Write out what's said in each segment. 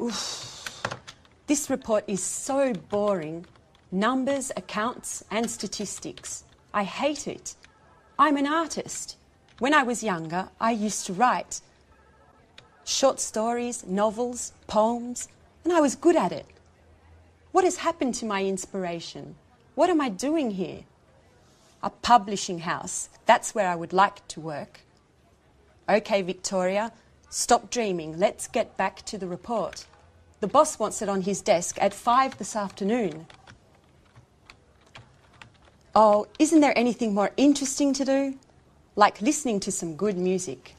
Oof. This report is so boring. Numbers, accounts, and statistics. I hate it. I'm an artist. When I was younger, I used to write short stories, novels, poems, and I was good at it. What has happened to my inspiration? What am I doing here? A publishing house. That's where I would like to work. Okay, Victoria, stop dreaming. Let's get back to the report. The boss wants it on his desk at 5 this afternoon. Oh, isn't there anything more interesting to do? Like listening to some good music.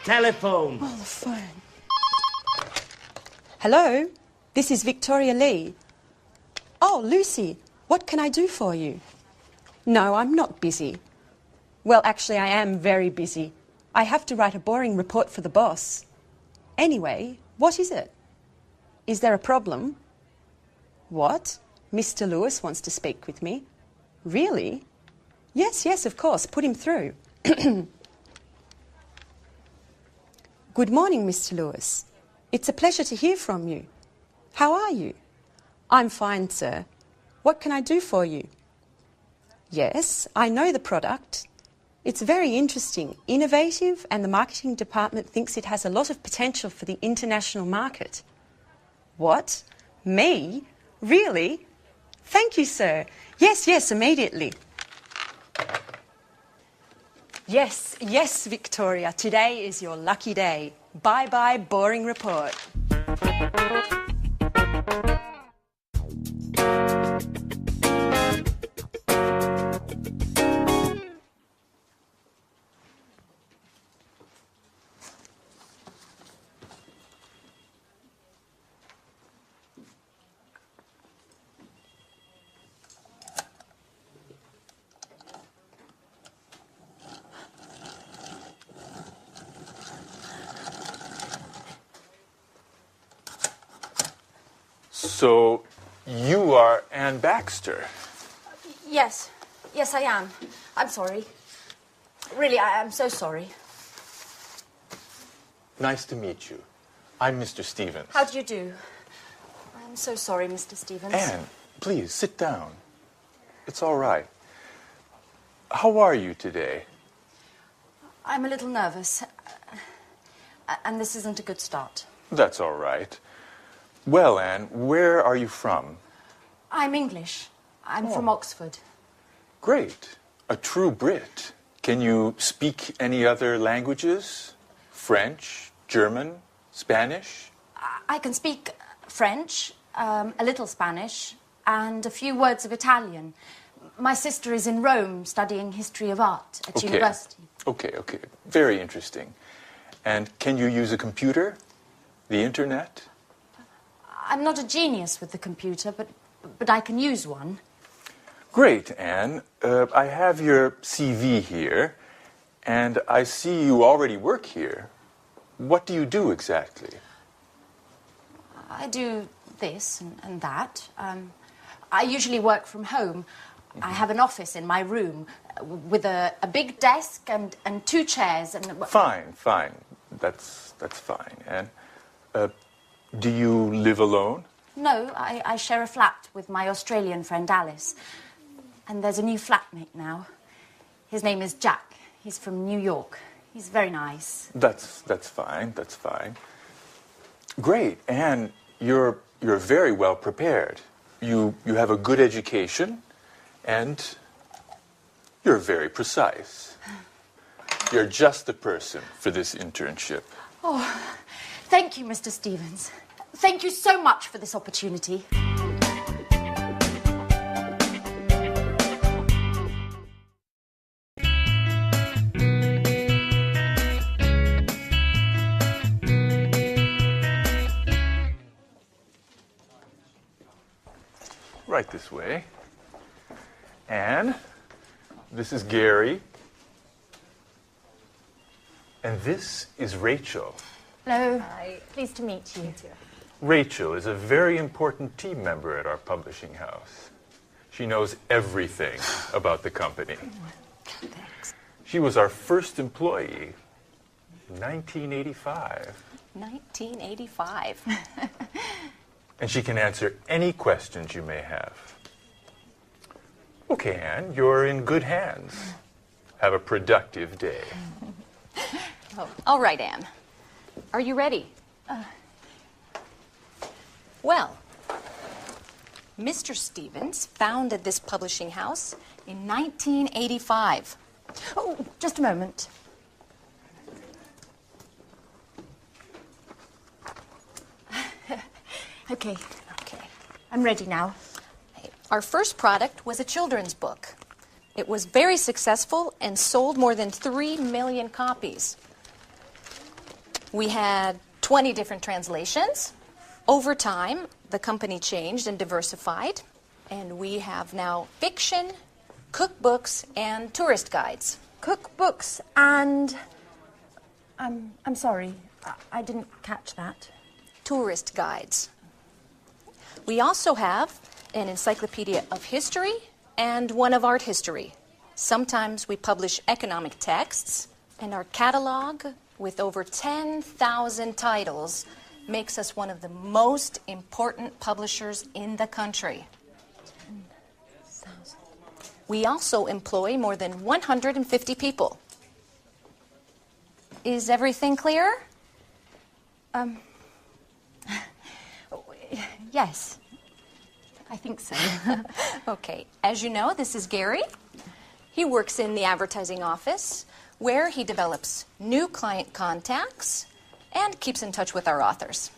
Telephone. Oh, the phone. Hello, this is Victoria Lee. Oh, Lucy, what can I do for you? No, I'm not busy. Well, actually, I am very busy. I have to write a boring report for the boss. Anyway, what is it? Is there a problem? What? Mr. Lewis wants to speak with me. Really? Yes, of course. Put him through. Good morning, Mr. Lewis. It's a pleasure to hear from you. How are you? I'm fine, sir. What can I do for you? Yes, I know the product. It's very interesting, innovative, and the marketing department thinks it has a lot of potential for the international market. What? Me? Really? Thank you, sir. Yes, immediately. Yes, Victoria. Today is your lucky day. Bye-bye, boring report. So, you are Anne Baxter. Yes, I am. I'm sorry. Really, I'm so sorry. Nice to meet you. I'm Mr. Stevens. How do you do? I'm so sorry, Mr. Stevens. Anne, please, sit down. It's all right. How are you today? I'm a little nervous. And this isn't a good start. That's all right. Well, Anne, where are you from? I'm English. I'm from Oxford. Great. A true Brit. Can you speak any other languages? French, German, Spanish? I can speak French, a little Spanish, and a few words of Italian. My sister is in Rome studying history of art at university. Okay. Very interesting. And can you use a computer? The internet? I'm not a genius with the computer, but I can use one. Great, Anne. I have your CV here, and I see you already work here. What do you do exactly? I do this and that. I usually work from home. I have an office in my room with a big desk and 2 chairs. And Fine. That's fine. And do you live alone? No, I share a flat with my Australian friend Alice. And there's a new flatmate now. His name is Jack. He's from New York. He's very nice. That's fine. Great, Anne. You're very well prepared. You have a good education, and you're very precise. You're just the person for this internship. Oh, thank you, Mr. Stevens. Thank you so much for this opportunity. Right this way. Anne, this is Gary. And this is Rachel. Hello. Hi. Pleased to meet you. Rachel is a very important team member at our publishing house. She knows everything about the company. Thanks. She was our first employee in 1985. 1985. And she can answer any questions you may have. Okay, Anne, you're in good hands. Have a productive day. Oh, all right, Anne. Are you ready? Well, Mr. Stevens founded this publishing house in 1985. Oh, just a moment. Okay. I'm ready now. Our first product was a children's book. It was very successful and sold more than 3 million copies. We had 20 different translations. Over time, the company changed and diversified, and we have now fiction, cookbooks, and tourist guides. Cookbooks and... I'm sorry, I didn't catch that. Tourist guides. We also have an encyclopedia of history and one of art history. Sometimes we publish economic texts, and our catalog with over 10,000 titles makes us one of the most important publishers in the country. 10,000. We also employ more than 150 people. Is everything clear? Yes, I think so. Okay. As you know, this is Gary. He works in the advertising office, where he develops new client contacts and keeps in touch with our authors.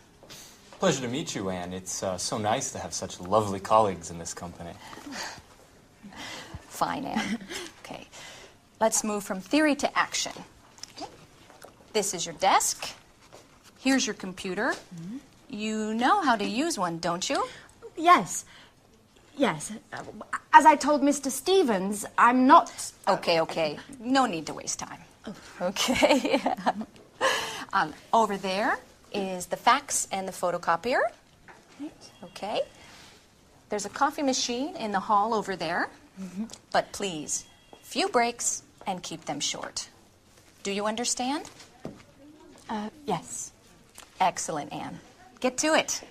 Pleasure to meet you, Anne. It's so nice to have such lovely colleagues in this company. Fine, Anne. Okay. Let's move from theory to action. Okay. This is your desk. Here's your computer. Mm-hmm. You know how to use one, don't you? Yes. As I told Mr. Stevens, I'm not... Okay. No need to waste time. Okay. Over there is the fax and the photocopier. Okay. There's a coffee machine in the hall over there. Mm-hmm. But please, few breaks and keep them short. Do you understand? Yes. Excellent, Anne. Get to it.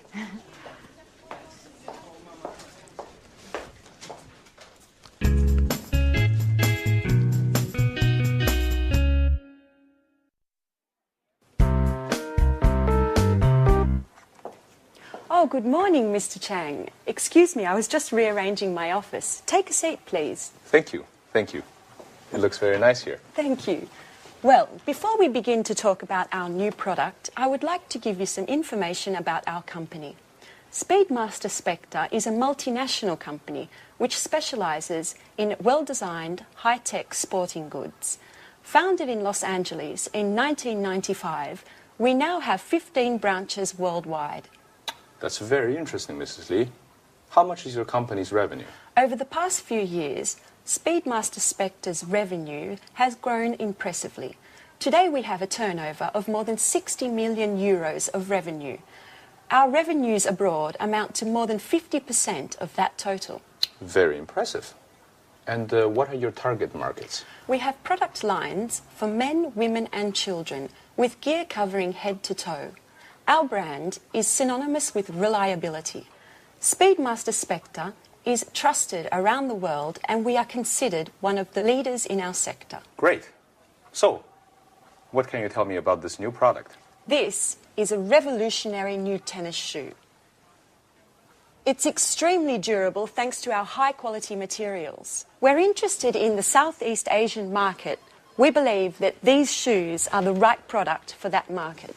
Oh, good morning, Mr. Chang. Excuse me, I was just rearranging my office. Take a seat, please. Thank you. It looks very nice here. Thank you. Well, before we begin to talk about our new product, I would like to give you some information about our company. Speedmaster Spectre is a multinational company which specializes in well-designed, high-tech sporting goods. Founded in Los Angeles in 1995, we now have 15 branches worldwide. That's very interesting, Mrs. Lee. How much is your company's revenue? Over the past few years, Speedmaster Spectre's revenue has grown impressively. Today we have a turnover of more than 60 million euros of revenue. Our revenues abroad amount to more than 50% of that total. Very impressive. And what are your target markets? We have product lines for men, women and children with gear covering head to toe. Our brand is synonymous with reliability. Speedmaster Spectre is trusted around the world, and we are considered one of the leaders in our sector. Great. So, what can you tell me about this new product? This is a revolutionary new tennis shoe. It's extremely durable thanks to our high-quality materials. We're interested in the Southeast Asian market. We believe that these shoes are the right product for that market.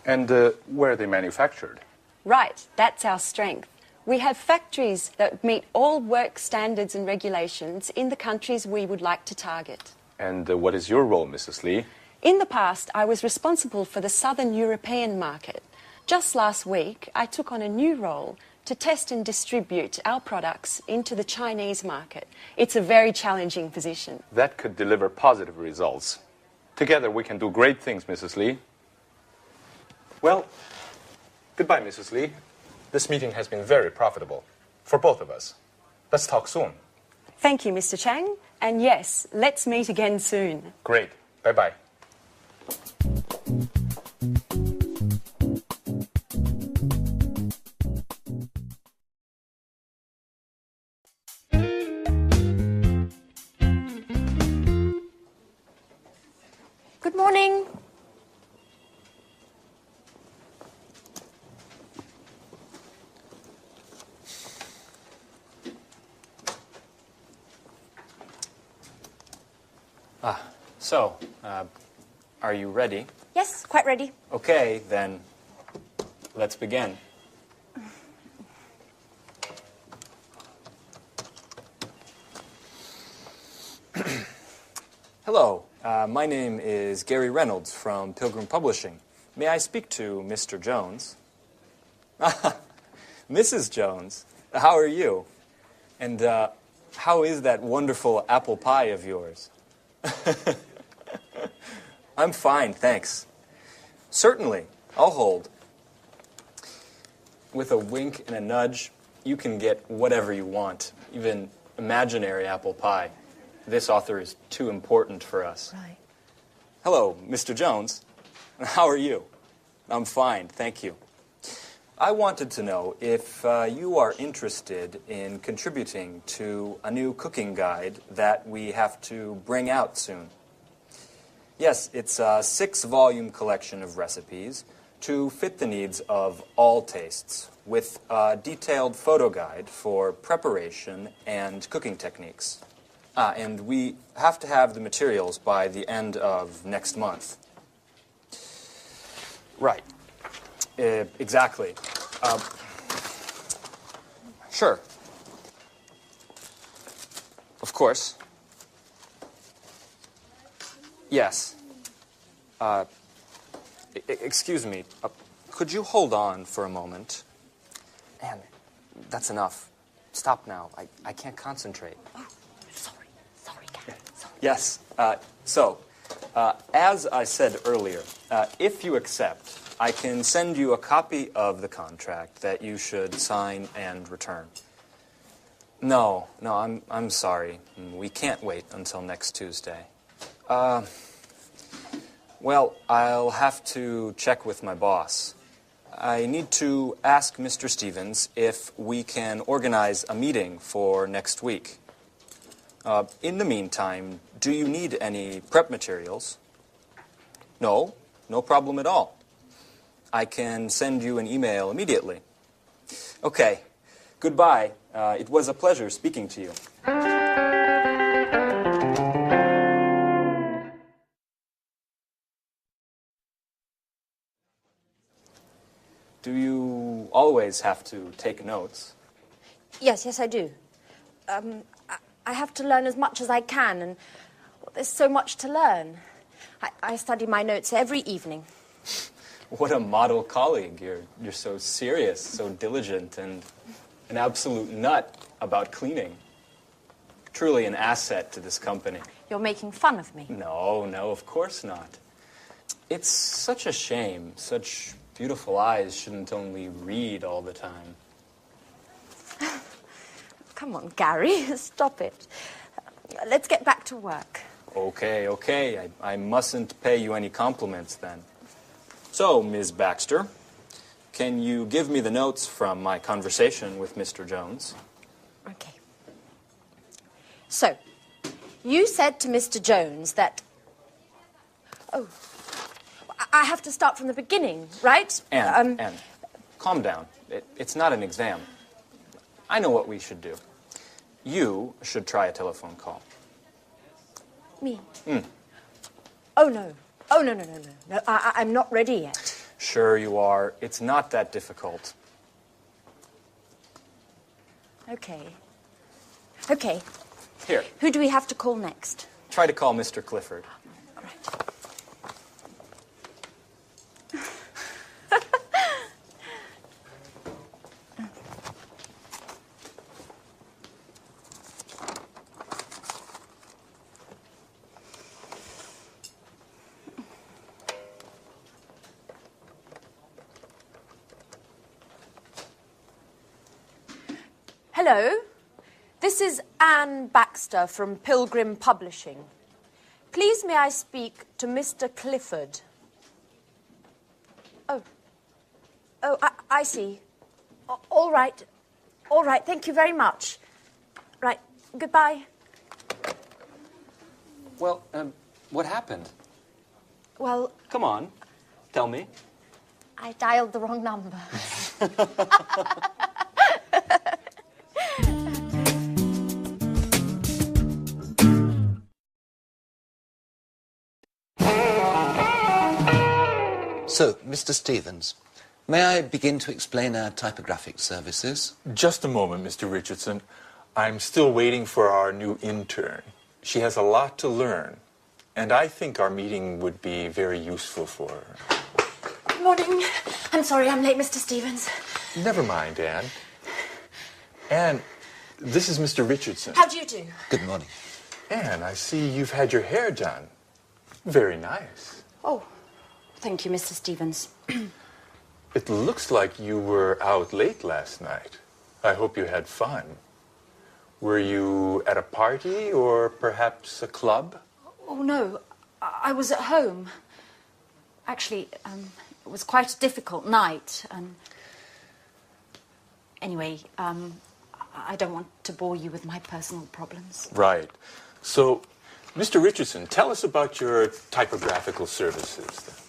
And where are they manufactured? Right, that's our strength. We have factories that meet all work standards and regulations in the countries we would like to target. And what is your role, Mrs. Lee? In the past, I was responsible for the Southern European market. Just last week, I took on a new role to test and distribute our products into the Chinese market. It's a very challenging position. That could deliver positive results. Together we can do great things, Mrs. Lee. Well, goodbye, Mrs. Lee. This meeting has been very profitable for both of us. Let's talk soon. Thank you, Mr. Chang. And yes, let's meet again soon. Great. Bye-bye. Good morning. So, are you ready? Yes, quite ready. Okay, then let's begin. Hello, my name is Gary Reynolds from Pilgrim Publishing. May I speak to Mr. Jones? Mrs. Jones, how are you? And how is that wonderful apple pie of yours? I'm fine, thanks. Certainly, I'll hold. With a wink and a nudge, you can get whatever you want, even imaginary apple pie. This author is too important for us. Right. Hello, Mr. Jones. How are you? I'm fine, thank you. I wanted to know if you are interested in contributing to a new cooking guide that we have to bring out soon. Yes, it's a 6-volume collection of recipes to fit the needs of all tastes, with a detailed photo guide for preparation and cooking techniques. And we have to have the materials by the end of next month. Right. Exactly. Sure. Of course. Yes. Excuse me. Could you hold on for a moment? Anne, that's enough. Stop now. I can't concentrate. Oh, sorry, Gary. Sorry. Yes. As I said earlier, if you accept, I can send you a copy of the contract that you should sign and return. No, I'm sorry. We can't wait until next Tuesday. Well, I'll have to check with my boss. I need to ask Mr. Stevens if we can organize a meeting for next week. In the meantime, do you need any prep materials? No problem at all. I can send you an email immediately. Okay, goodbye. It was a pleasure speaking to you. Do you always have to take notes? Yes, I do. I have to learn as much as I can, and there's so much to learn. I study my notes every evening. What a model colleague. You're so serious, so diligent, and an absolute nut about cleaning. Truly an asset to this company. You're making fun of me. No, of course not. It's such a shame. Such beautiful eyes shouldn't only read all the time. Come on, Gary, stop it. Let's get back to work. Okay. I mustn't pay you any compliments then. So, Ms. Baxter, can you give me the notes from my conversation with Mr. Jones? Okay. So, you said to Mr. Jones that... Oh, I have to start from the beginning, right? Anne, calm down. It's not an exam. I know what we should do. You should try a telephone call. Me? Oh, no. No, I'm not ready yet. Sure you are. It's not that difficult. Okay. Here, Who do we have to call next? try to call Mr. Clifford. All right. Hello. This is Anne Baxter from Pilgrim Publishing. Please may I speak to Mr. Clifford? Oh, I see. All right. All right, thank you very much. Right, goodbye. Well, what happened? Well, Come on, tell me. I dialed the wrong number. So, Mr. Stevens, may I begin to explain our typographic services? Just a moment, Mr. Richardson. I'm still waiting for our new intern. She has a lot to learn, and I think our meeting would be very useful for her. Good morning. I'm sorry I'm late, Mr. Stevens. Never mind, Anne. Anne, this is Mr. Richardson. How do you do? Good morning. Anne, I see you've had your hair done. Very nice. Oh, thank you, Mr. Stevens. It looks like you were out late last night. I hope you had fun. Were you at a party or perhaps a club? Oh, no. I was at home. Actually, it was quite a difficult night. Anyway, I don't want to bore you with my personal problems. Right. So, Mr. Richardson, tell us about your typographical services.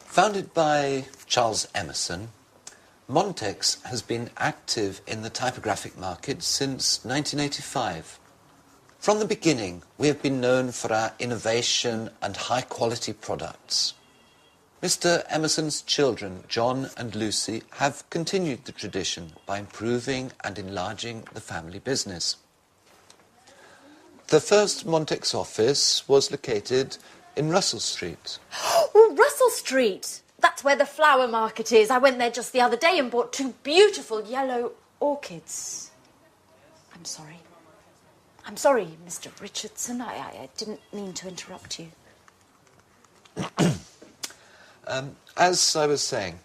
Founded by Charles Emerson, Montex has been active in the typographic market since 1985. From the beginning, we have been known for our innovation and high-quality products. Mr. Emerson's children, John and Lucy, have continued the tradition by improving and enlarging the family business. The first Montex office was located in Russell Street. Oh, Russell Street! That's where the flower market is. I went there just the other day and bought 2 beautiful yellow orchids. I'm sorry. I'm sorry, Mr. Richardson. I didn't mean to interrupt you. As I was saying,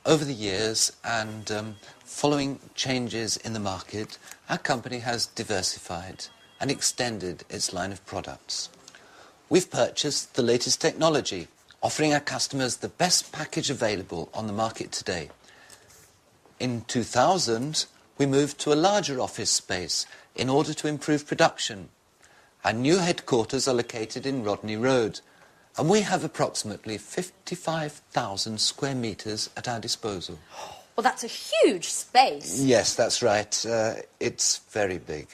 over the years and following changes in the market, our company has diversified and extended its line of products. We've purchased the latest technology, offering our customers the best package available on the market today. In 2000, we moved to a larger office space in order to improve production. Our new headquarters are located in Rodney Road, and we have approximately 55,000 square metres at our disposal. Well, that's a huge space. Yes, that's right. It's very big.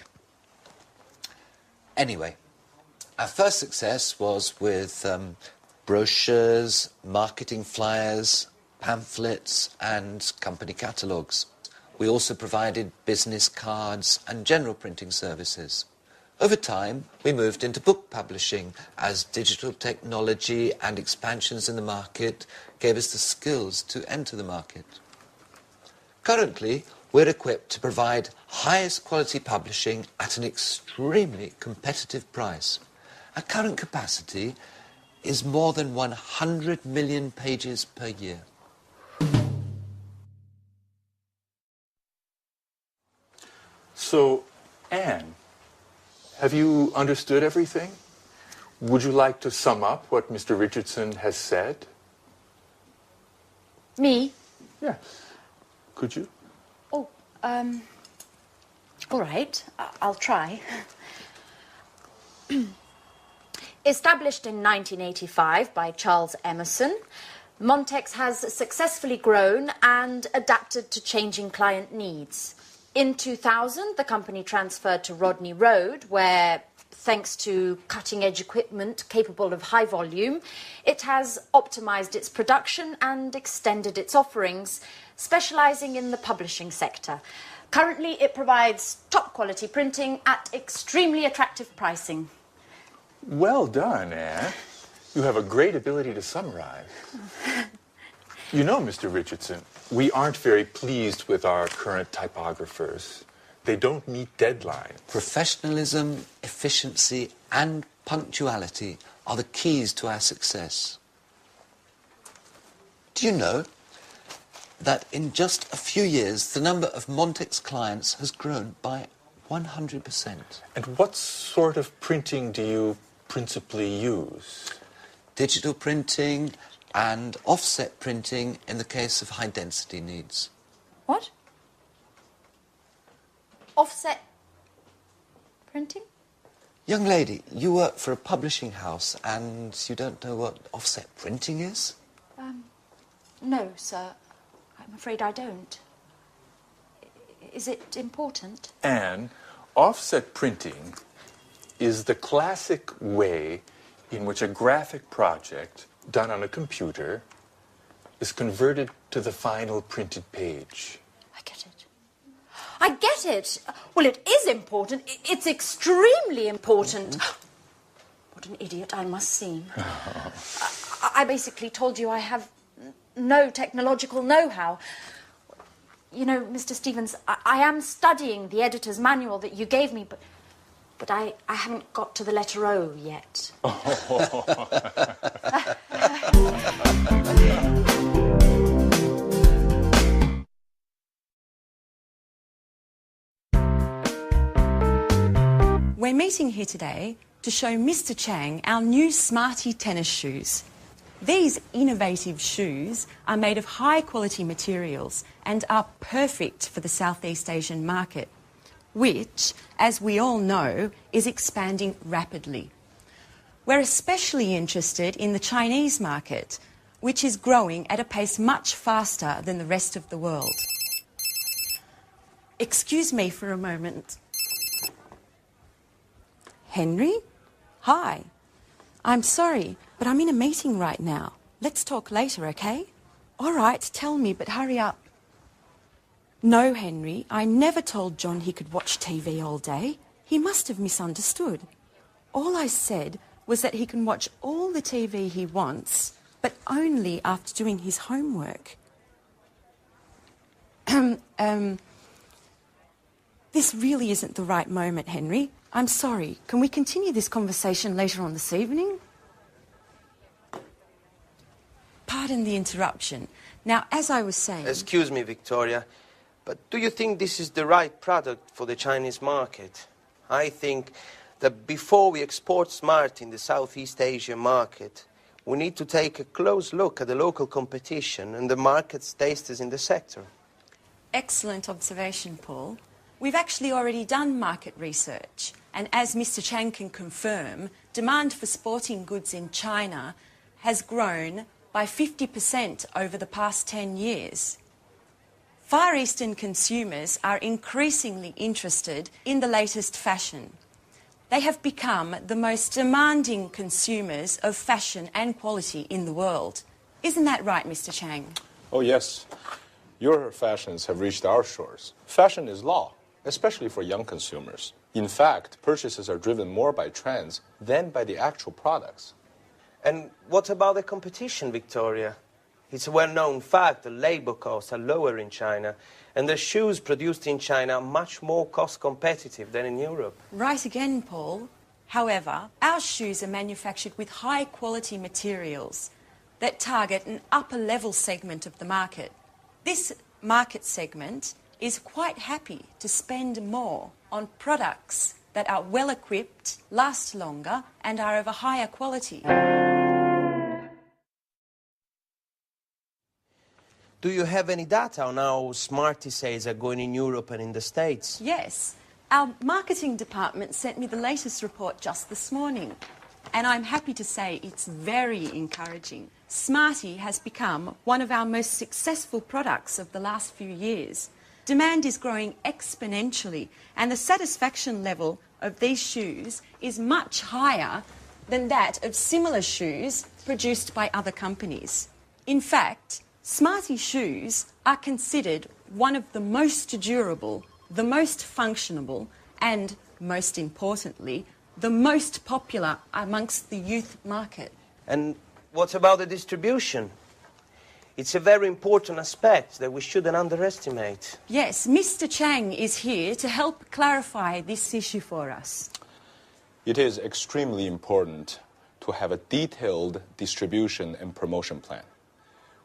Anyway, our first success was with brochures, marketing flyers, pamphlets and company catalogues. We also provided business cards and general printing services. Over time, we moved into book publishing as digital technology and expansions in the market gave us the skills to enter the market. Currently, we're equipped to provide highest quality publishing at an extremely competitive price. Our current capacity is more than 100 million pages per year. So, Anne, have you understood everything? Would you like to sum up what Mr. Richardson has said? Me? Yes. Could you? Oh, all right. I'll try. Established in 1985 by Charles Emerson, Montex has successfully grown and adapted to changing client needs. In 2000, the company transferred to Rodney Road, where, thanks to cutting-edge equipment capable of high volume, it has optimized its production and extended its offerings, specializing in the publishing sector. Currently, it provides top-quality printing at extremely attractive pricing. Well done, Anne. You have a great ability to summarize. You know, Mr. Richardson, we aren't very pleased with our current typographers. They don't meet deadlines. Professionalism, efficiency and punctuality are the keys to our success. Do you know, that in just a few years, the number of Montix clients has grown by 100%. And what sort of printing do you principally use? Digital printing and offset printing in the case of high-density needs. What? Offset printing? Young lady, you work for a publishing house and you don't know what offset printing is? No, sir. I'm afraid I don't. Is it important? Anne, offset printing is the classic way in which a graphic project done on a computer is converted to the final printed page. I get it. I get it. Well, it is important. It's extremely important. What an idiot I must seem. I basically told you I have no technological know-how. You know, Mr. Stevens, I am studying the editor's manual that you gave me, but I haven't got to the letter O yet. We're meeting here today to show Mr. Chang our new Smarty tennis shoes. These innovative shoes are made of high-quality materials and are perfect for the Southeast Asian market, which, as we all know, is expanding rapidly. We're especially interested in the Chinese market, which is growing at a pace much faster than the rest of the world. Excuse me for a moment. Henry? Hi. I'm sorry, but I'm in a meeting right now. Let's talk later, okay? All right, tell me, but hurry up. No, Henry, I never told John he could watch TV all day. He must have misunderstood. All I said was that he can watch all the TV he wants, but only after doing his homework. This really isn't the right moment, Henry. I'm sorry. Can we continue this conversation later on this evening? Pardon the interruption. Now, as I was saying... Excuse me, Victoria, but do you think this is the right product for the Chinese market? I think that before we export Smart in the Southeast Asian market, we need to take a close look at the local competition and the market's tasters in the sector. Excellent observation, Paul. We've actually already done market research, and as Mr. Chang can confirm, demand for sporting goods in China has grown by 50% over the past 10 years. Far Eastern consumers are increasingly interested in the latest fashion. They have become the most demanding consumers of fashion and quality in the world. Isn't that right, Mr. Chang? Oh, yes. Your fashions have reached our shores. Fashion is law, especially for young consumers. In fact, purchases are driven more by trends than by the actual products. And what about the competition, Victoria? It's a well-known fact that labor costs are lower in China, and the shoes produced in China are much more cost-competitive than in Europe. Right again, Paul. However, our shoes are manufactured with high-quality materials that target an upper-level segment of the market. This market segment is quite happy to spend more on products that are well-equipped, last longer, and are of a higher quality. Do you have any data on how Smarty sales are going in Europe and in the States? Yes. Our marketing department sent me the latest report just this morning, and I'm happy to say it's very encouraging. Smarty has become one of our most successful products of the last few years. Demand is growing exponentially, and the satisfaction level of these shoes is much higher than that of similar shoes produced by other companies. In fact, Smarty shoes are considered one of the most durable, the most functional, and, most importantly, the most popular amongst the youth market. And what about the distribution? It's a very important aspect that we shouldn't underestimate. Yes, Mr. Chang is here to help clarify this issue for us. It is extremely important to have a detailed distribution and promotion plan.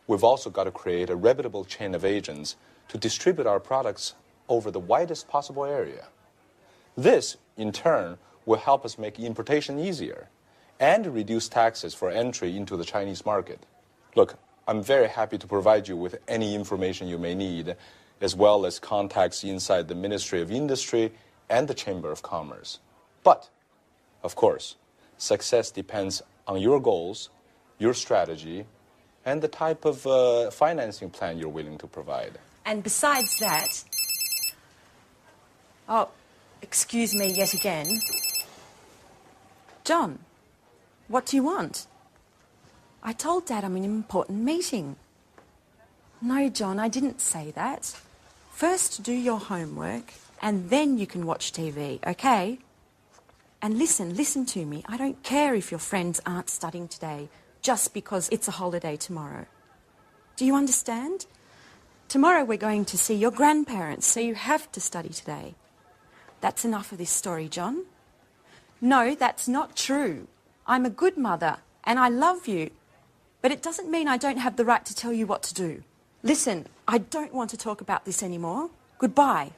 we've also got to create a reputable chain of agents to distribute our products over the widest possible area. This, in turn, will help us make importation easier and reduce taxes for entry into the Chinese market. Look, I'm very happy to provide you with any information you may need, as well as contacts inside the Ministry of Industry and the Chamber of Commerce. But, of course, success depends on your goals, your strategy, and the type of financing plan you're willing to provide. And besides that... Oh, excuse me yet again. John, what do you want? I told Dad I'm in an important meeting. No, John, I didn't say that. First do your homework and then you can watch TV, okay? And listen to me. I don't care if your friends aren't studying today just because it's a holiday tomorrow. Do you understand? Tomorrow we're going to see your grandparents, so you have to study today. That's enough of this story, John. No, that's not true. I'm a good mother and I love you, but it doesn't mean I don't have the right to tell you what to do. Listen, I don't want to talk about this anymore. Goodbye.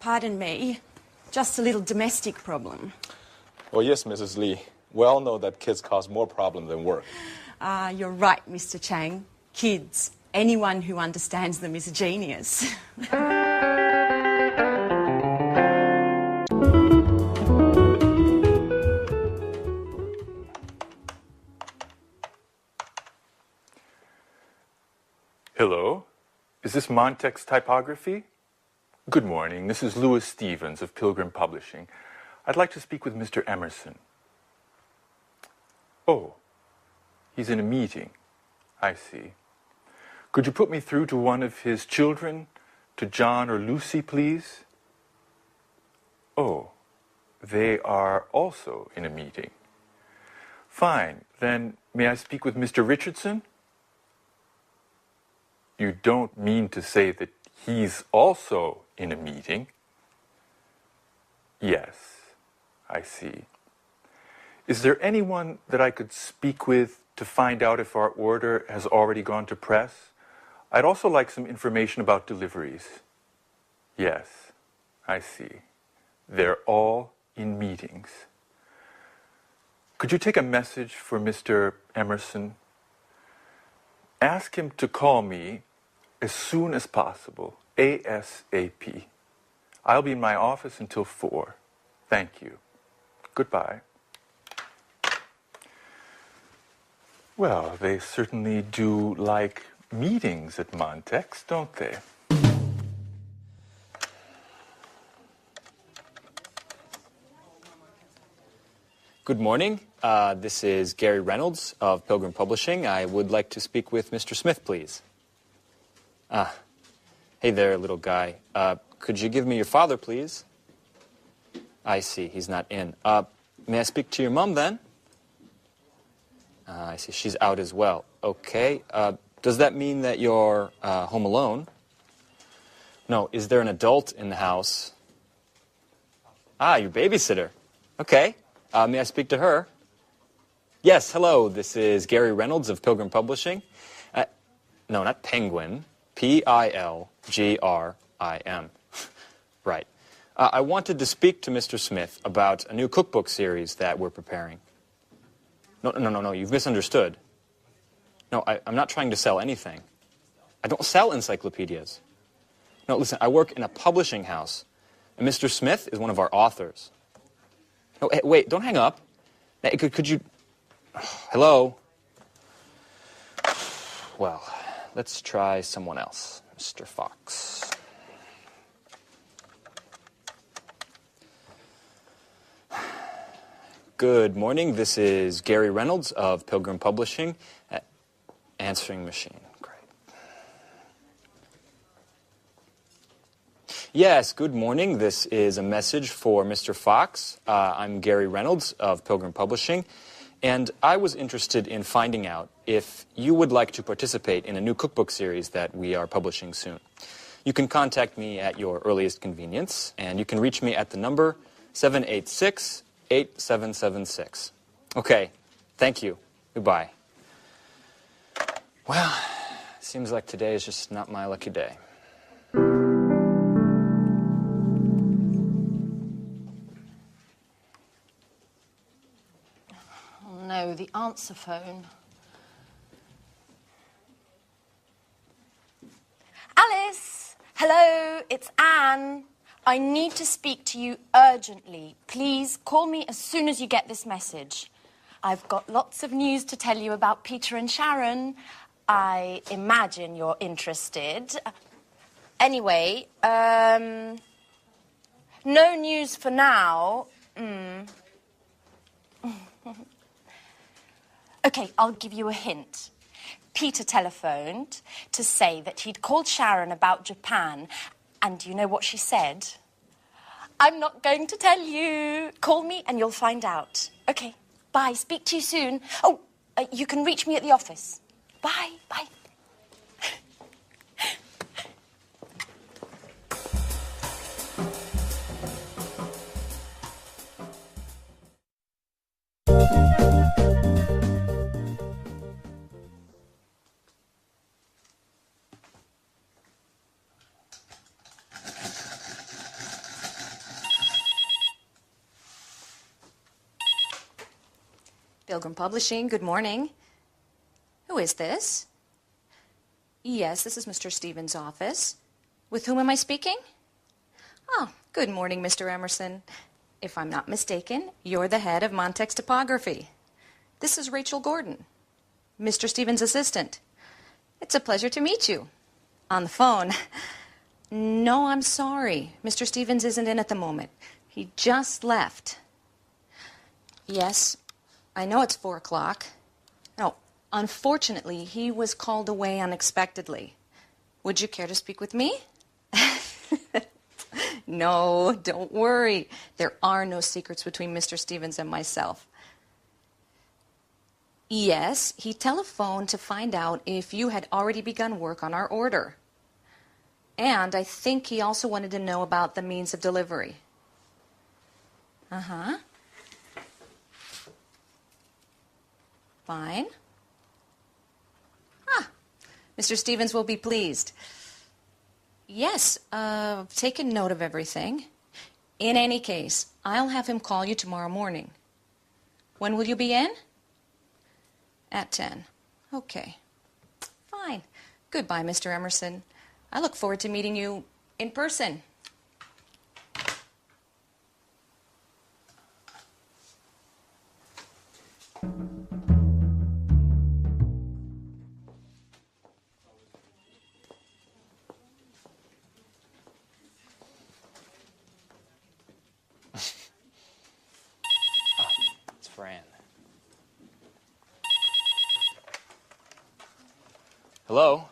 Pardon me, just a little domestic problem. Oh, yes, Mrs. Lee. We all know that kids cause more problems than work. You're right, Mr. Chang. Kids, anyone who understands them is a genius. Hello, is this Montex Typography? Good morning, this is Louis Stevens of Pilgrim Publishing. I'd like to speak with Mr. Emerson. Oh, he's in a meeting. I see. Could you put me through to one of his children, to John or Lucy, please? Oh, they are also in a meeting. Fine, then may I speak with Mr. Richardson? You don't mean to say that he's also in a meeting? Yes, I see. Is there anyone that I could speak with to find out if our order has already gone to press? I'd also like some information about deliveries. Yes, I see. They're all in meetings. Could you take a message for Mr. Emerson? Ask him to call me as soon as possible, ASAP. I'll be in my office until 4. Thank you. Goodbye. Well, they certainly do like meetings at Montex, don't they? Good morning. This is Gary Reynolds of Pilgrim Publishing. I would like to speak with Mr. Smith, please. Hey there, little guy. Could you give me your father, please? I see, he's not in. May I speak to your mom, then? I see, she's out as well. Okay. Does that mean that you're home alone? No, is there an adult in the house? Your babysitter. Okay. May I speak to her? Yes, hello, this is Gary Reynolds of Pilgrim Publishing. No, not Penguin. Pilgrim. Right. I wanted to speak to Mr. Smith about a new cookbook series that we're preparing. No, you've misunderstood. No, I'm not trying to sell anything. I don't sell encyclopedias. No, listen, I work in a publishing house, and Mr. Smith is one of our authors. No, hey, wait, don't hang up. Hey, could you... Hello? Well, let's try someone else. Mr. Fox. Good morning. This is Gary Reynolds of Pilgrim Publishing. Answering machine. Great. Yes, good morning. This is a message for Mr. Fox. I'm Gary Reynolds of Pilgrim Publishing, and I was interested in finding out if you would like to participate in a new cookbook series that we are publishing soon. You can contact me at your earliest convenience, and you can reach me at the number 786-8776. Okay, thank you. Goodbye. Well, seems like today is just not my lucky day. Oh no, the answer phone. Alice! Hello, it's Anne. I need to speak to you urgently. Please call me as soon as you get this message. I've got lots of news to tell you about Peter and Sharon. I imagine you're interested. Anyway, no news for now. Okay, I'll give you a hint. Peter telephoned to say that he'd called Sharon about Japan, and do you know what she said? I'm not going to tell you. Call me and you'll find out. Okay, bye. Speak to you soon. Oh, you can reach me at the office. Bye, bye. Pilgrim Publishing, good morning. Who is this? Yes, this is Mr. Stevens' office. With whom am I speaking? Oh, good morning, Mr. Emerson. If I'm not mistaken, you're the head of Montex Typography. This is Rachel Gordon, Mr. Stevens' assistant. It's a pleasure to meet you. On the phone. No, I'm sorry. Mr. Stevens isn't in at the moment. He just left. Yes, I know it's 4 o'clock. No, unfortunately, he was called away unexpectedly. Would you care to speak with me? No, don't worry. There are no secrets between Mr. Stevens and myself. Yes, he telephoned to find out if you had already begun work on our order. And I think he also wanted to know about the means of delivery. Uh-huh. Fine. Ah, Mr. Stevens will be pleased. Yes, taken note of everything. In any case, I'll have him call you tomorrow morning. When will you be in? At 10. Okay. Fine. Goodbye, Mr. Emerson. I look forward to meeting you in person. It's Fran. Hello?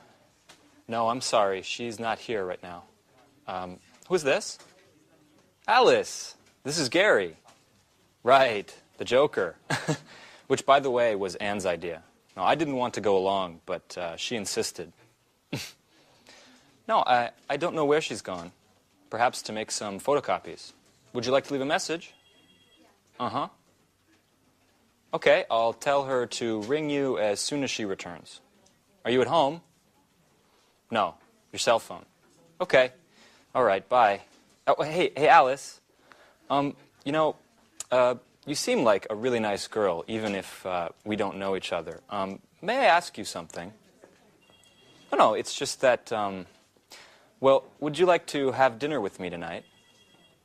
No, I'm sorry. She's not here right now. Who's this? Alice. This is Gary. Right, the Joker. Which, by the way, was Anne's idea. No, I didn't want to go along, but she insisted. No, I don't know where she's gone. Perhaps to make some photocopies. Would you like to leave a message? Uh-huh. Okay, I'll tell her to ring you as soon as she returns. Are you at home? No, your cell phone. Okay. All right, bye. Oh, hey, Alice. You seem like a really nice girl, even if we don't know each other. May I ask you something? No, it's just that, well, would you like to have dinner with me tonight?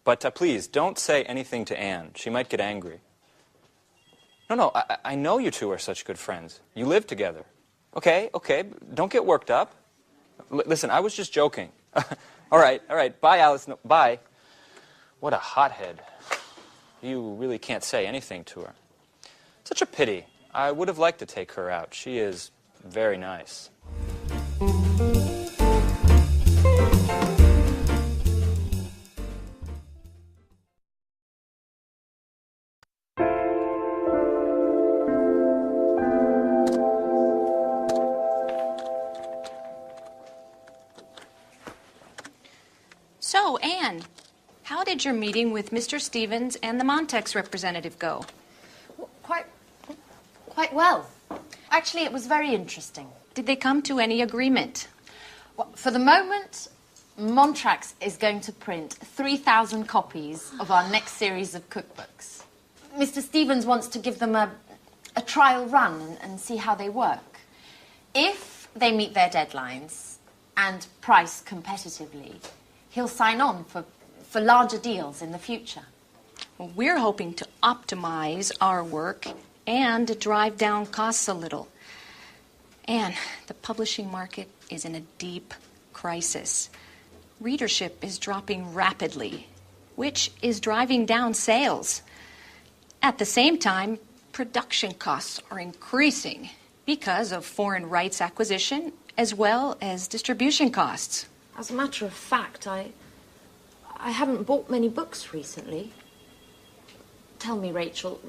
But please, don't say anything to Anne. She might get angry. No, I know you two are such good friends. You live together. Okay, don't get worked up. Listen, I was just joking. All right, bye, Alice. No, bye. What a hothead. You really can't say anything to her. Such a pity. I would have liked to take her out. She is very nice. So, Anne, how did your meeting with Mr. Stevens and the Montex representative go? Quite well. Actually, it was very interesting. Did they come to any agreement? Well, for the moment, Montrax is going to print 3,000 copies of our next series of cookbooks. Mr. Stevens wants to give them a trial run and see how they work. If they meet their deadlines and price competitively, he'll sign on for larger deals in the future. Well, we're hoping to optimize our work and drive down costs a little. And the publishing market is in a deep crisis. Readership is dropping rapidly, which is driving down sales. At the same time, production costs are increasing because of foreign rights acquisition as well as distribution costs. As a matter of fact, I haven't bought many books recently. Tell me, Rachel,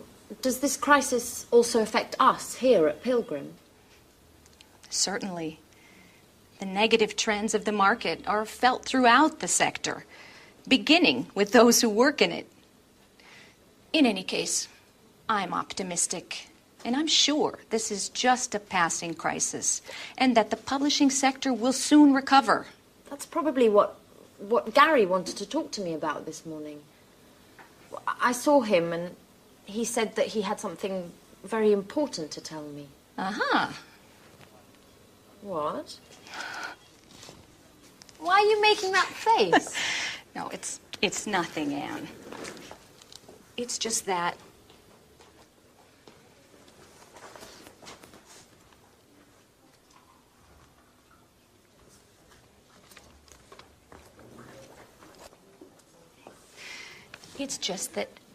does this crisis also affect us here at Pilgrim? Certainly. The negative trends of the market are felt throughout the sector, beginning with those who work in it. In any case, I'm optimistic, and I'm sure this is just a passing crisis, and that the publishing sector will soon recover. That's probably what Gary wanted to talk to me about this morning. I saw him, and he said that he had something very important to tell me. Uh-huh. What? Why are you making that face? No, it's nothing, Anne. It's just that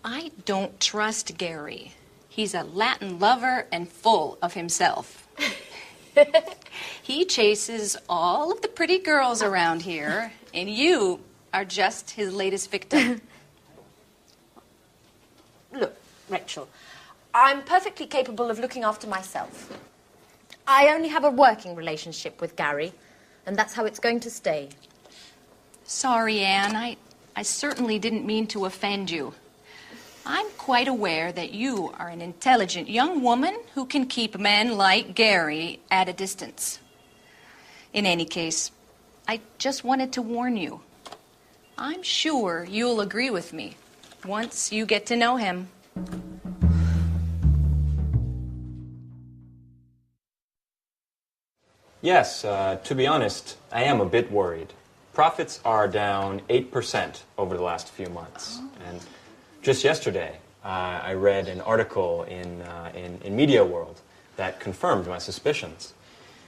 I don't trust Gary. He's a Latin lover and full of himself. He chases all of the pretty girls around here, and you are just his latest victim. Look, Rachel, I'm perfectly capable of looking after myself. I only have a working relationship with Gary, and that's how it's going to stay. Sorry, Anne. I certainly didn't mean to offend you. I'm quite aware that you are an intelligent young woman who can keep men like Gary at a distance. In any case, I just wanted to warn you. I'm sure you'll agree with me once you get to know him. Yes, to be honest, I am a bit worried. Profits are down 8% over the last few months. And just yesterday, I read an article in Media World that confirmed my suspicions.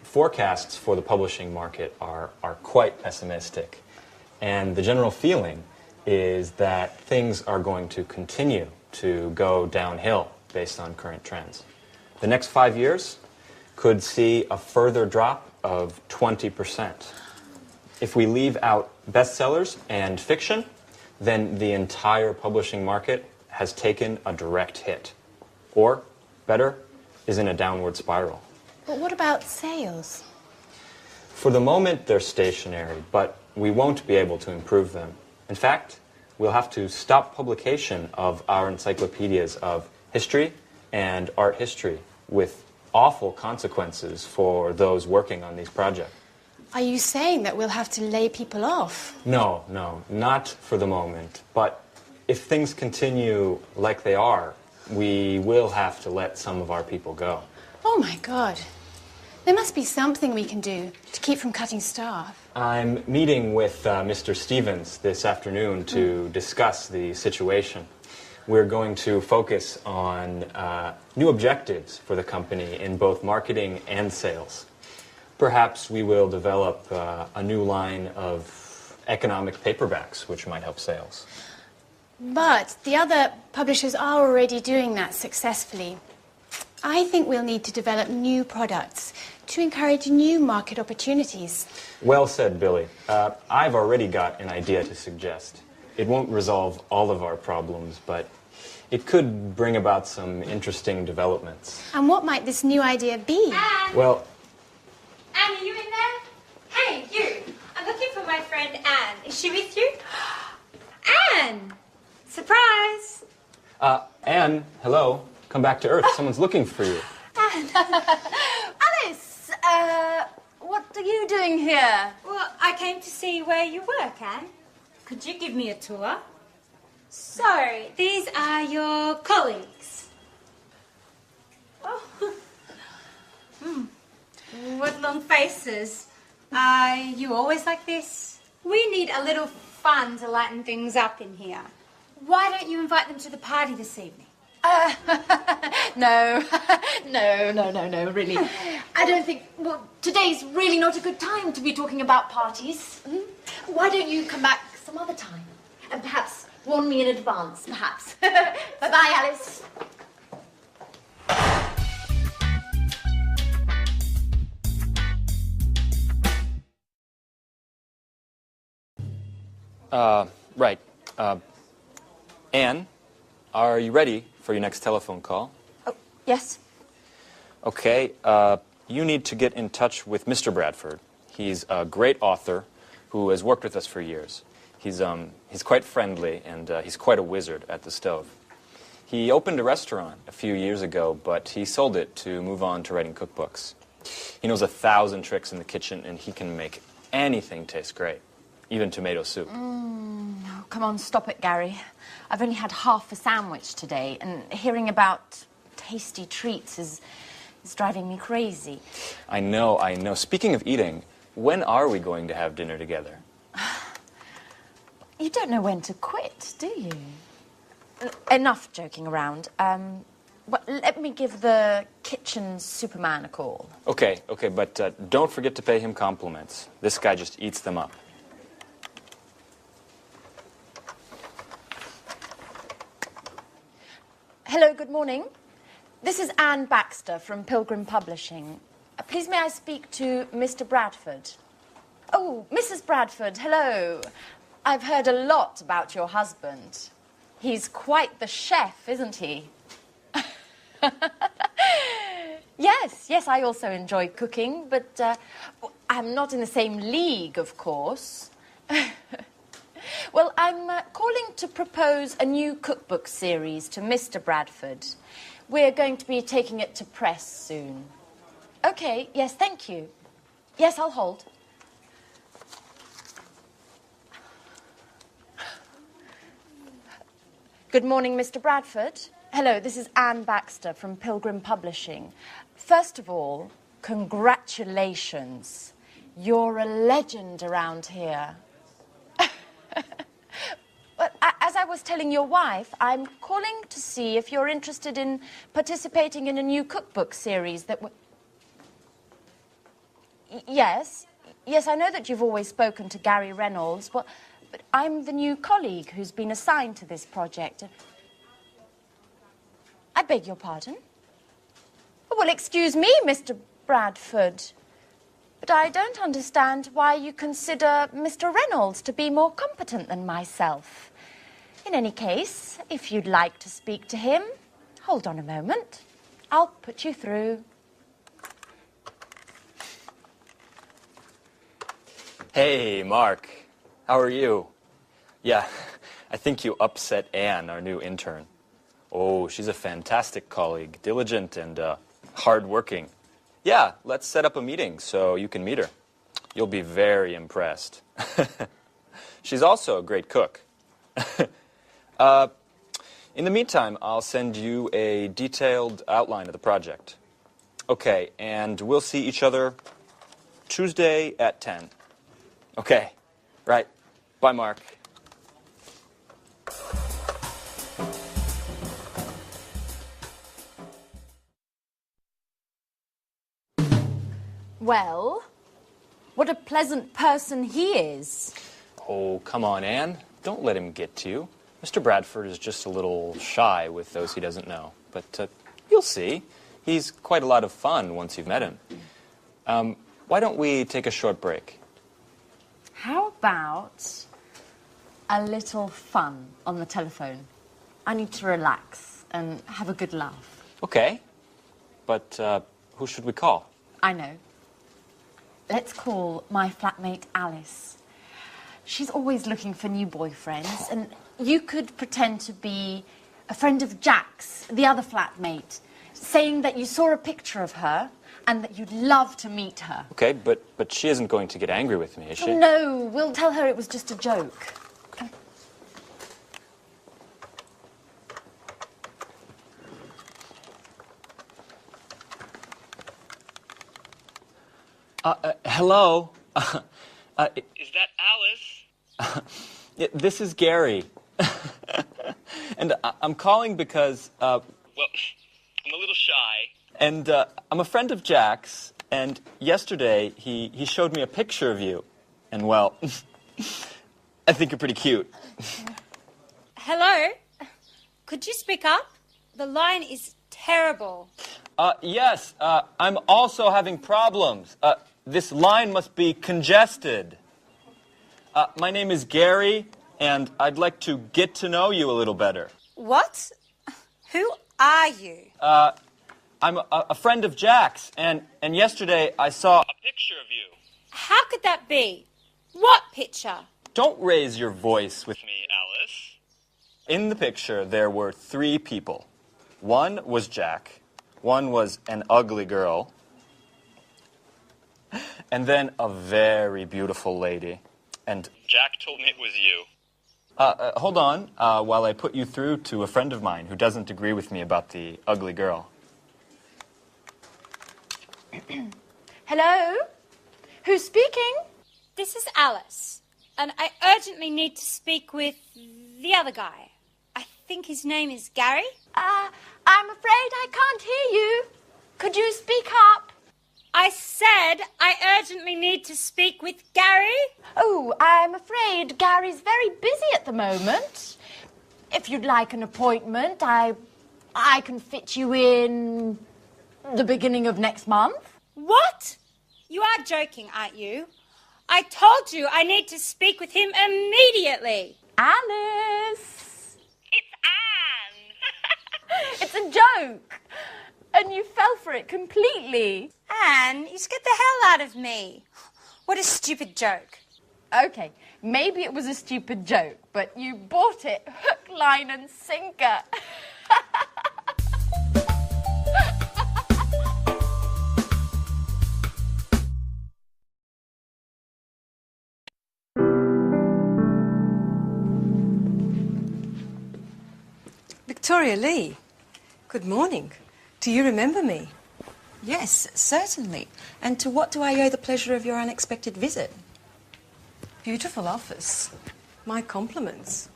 Forecasts for the publishing market are quite pessimistic. And the general feeling is that things are going to continue to go downhill based on current trends. The next 5 years could see a further drop of 20%. If we leave out bestsellers and fiction, then the entire publishing market has taken a direct hit. Or, better, is in a downward spiral. But what about sales? For the moment, they're stationary, but we won't be able to improve them. In fact, we'll have to stop publication of our encyclopedias of history and art history, with awful consequences for those working on these projects. Are you saying that we'll have to lay people off? No, not for the moment. But if things continue like they are, we will have to let some of our people go. Oh my God. There must be something we can do to keep from cutting staff. I'm meeting with Mr. Stevens this afternoon to discuss the situation. We're going to focus on new objectives for the company in both marketing and sales. Perhaps we will develop a new line of economic paperbacks, which might help sales. But the other publishers are already doing that successfully. I think we'll need to develop new products to encourage new market opportunities. Well said, Billy. I've already got an idea to suggest. It won't resolve all of our problems, but it could bring about some interesting developments. And what might this new idea be? Anne! Well, Anne, are you in there? Hey, you! I'm looking for my friend Anne. Is she with you? Anne! Surprise! Anne, hello. Come back to Earth. Someone's looking for you. Anne! Alice, What are you doing here? Well, I came to see where you work, Anne. Could you give me a tour? So, these are your colleagues. Oh. What long faces. Are you always like this? We need a little fun to lighten things up in here. Why don't you invite them to the party this evening? No, no, really. I don't think, well, today's really not a good time to be talking about parties. Why don't you come back some other time? And perhaps warn me in advance, perhaps. Bye-bye, Alice. Right. Anne, are you ready for your next telephone call? Oh, yes. Okay, you need to get in touch with Mr. Bradford. He's a great author who has worked with us for years. He's quite friendly, and he's quite a wizard at the stove. He opened a restaurant a few years ago, but he sold it to move on to writing cookbooks. He knows 1,000 tricks in the kitchen, and he can make anything taste great, even tomato soup. Oh, come on, stop it, Gary. I've only had half a sandwich today, and hearing about tasty treats is driving me crazy. I know. Speaking of eating, when are we going to have dinner together? You don't know when to quit, do you? Enough joking around. Well, let me give the kitchen superman a call. Okay, but don't forget to pay him compliments. This guy just eats them up. Hello, good morning. This is Anne Baxter from Pilgrim Publishing. Please may I speak to Mr. Bradford? Oh, Mrs. Bradford, hello. I've heard a lot about your husband. He's quite the chef, isn't he? Yes, I also enjoy cooking, but I'm not in the same league, of course. Well, I'm calling to propose a new cookbook series to Mr. Bradford. We're going to be taking it to press soon. Okay, yes, thank you. Yes, I'll hold. Good morning, Mr. Bradford. Hello, this is Anne Baxter from Pilgrim Publishing. First of all, congratulations. You're a legend around here. But as I was telling your wife, I'm calling to see if you're interested in participating in a new cookbook series that Yes, I know that you've always spoken to Gary Reynolds, but I'm the new colleague who's been assigned to this project. I beg your pardon? Well, excuse me, Mr. Bradford, but I don't understand why you consider Mr. Reynolds to be more competent than myself. In any case, if you'd like to speak to him, hold on a moment. I'll put you through. Hey, Mark. How are you? Yeah, I think you upset Anne, our new intern. Oh, she's a fantastic colleague, diligent and hardworking. Yeah, let's set up a meeting so you can meet her. You'll be very impressed. She's also a great cook. In the meantime, I'll send you a detailed outline of the project. Okay, and we'll see each other Tuesday at 10. Okay, right. Bye, Mark. Well, what a pleasant person he is. Oh, come on, Anne. Don't let him get to you. Mr. Bradford is just a little shy with those he doesn't know. But you'll see. He's quite a lot of fun once you've met him. Why don't we take a short break? How about a little fun on the telephone? I need to relax and have a good laugh. Okay. But who should we call? I know. Let's call my flatmate Alice. She's always looking for new boyfriends, and you could pretend to be a friend of Jack's, the other flatmate, saying that you saw a picture of her and that you'd love to meet her. Okay, but she isn't going to get angry with me, is she? Oh, no, we'll tell her it was just a joke. Hello? Is that Alice? Yeah, this is Gary. And I'm calling because, Well, I'm a little shy. and I'm a friend of Jack's, and yesterday he showed me a picture of you. And, well, I think you're pretty cute. Hello? Could you speak up? The line is terrible. Yes, I'm also having problems. This line must be congested. My name is Gary, and I'd like to get to know you a little better. What? Who are you? I'm a friend of Jack's, and yesterday I saw A picture of you. How could that be? What picture? Don't raise your voice with me. Me, Alice. In the picture, there were 3 people. One was Jack, one was an ugly girl, and then a very beautiful lady. And Jack told me it was you. hold on while I put you through to a friend of mine who doesn't agree with me about the ugly girl. Hello? Who's speaking? This is Alice, and I urgently need to speak with the other guy. I think his name is Gary. I'm afraid I can't hear you. Could you speak up? I said I urgently need to speak with Gary. Oh, I'm afraid Gary's very busy at the moment. If you'd like an appointment, I can fit you in the beginning of next month. What? You are joking, aren't you? I told you I need to speak with him immediately. Alice! It's Anne. It's a joke. And you fell for it completely. Anne, you scared the hell out of me. What a stupid joke. Okay, maybe it was a stupid joke, but you bought it hook, line and sinker. Victoria Lee, good morning. Do you remember me? Yes, certainly. And to what do I owe the pleasure of your unexpected visit? Beautiful office. My compliments.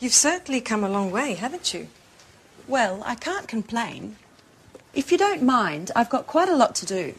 You've certainly come a long way, haven't you? Well, I can't complain. If you don't mind, I've got quite a lot to do.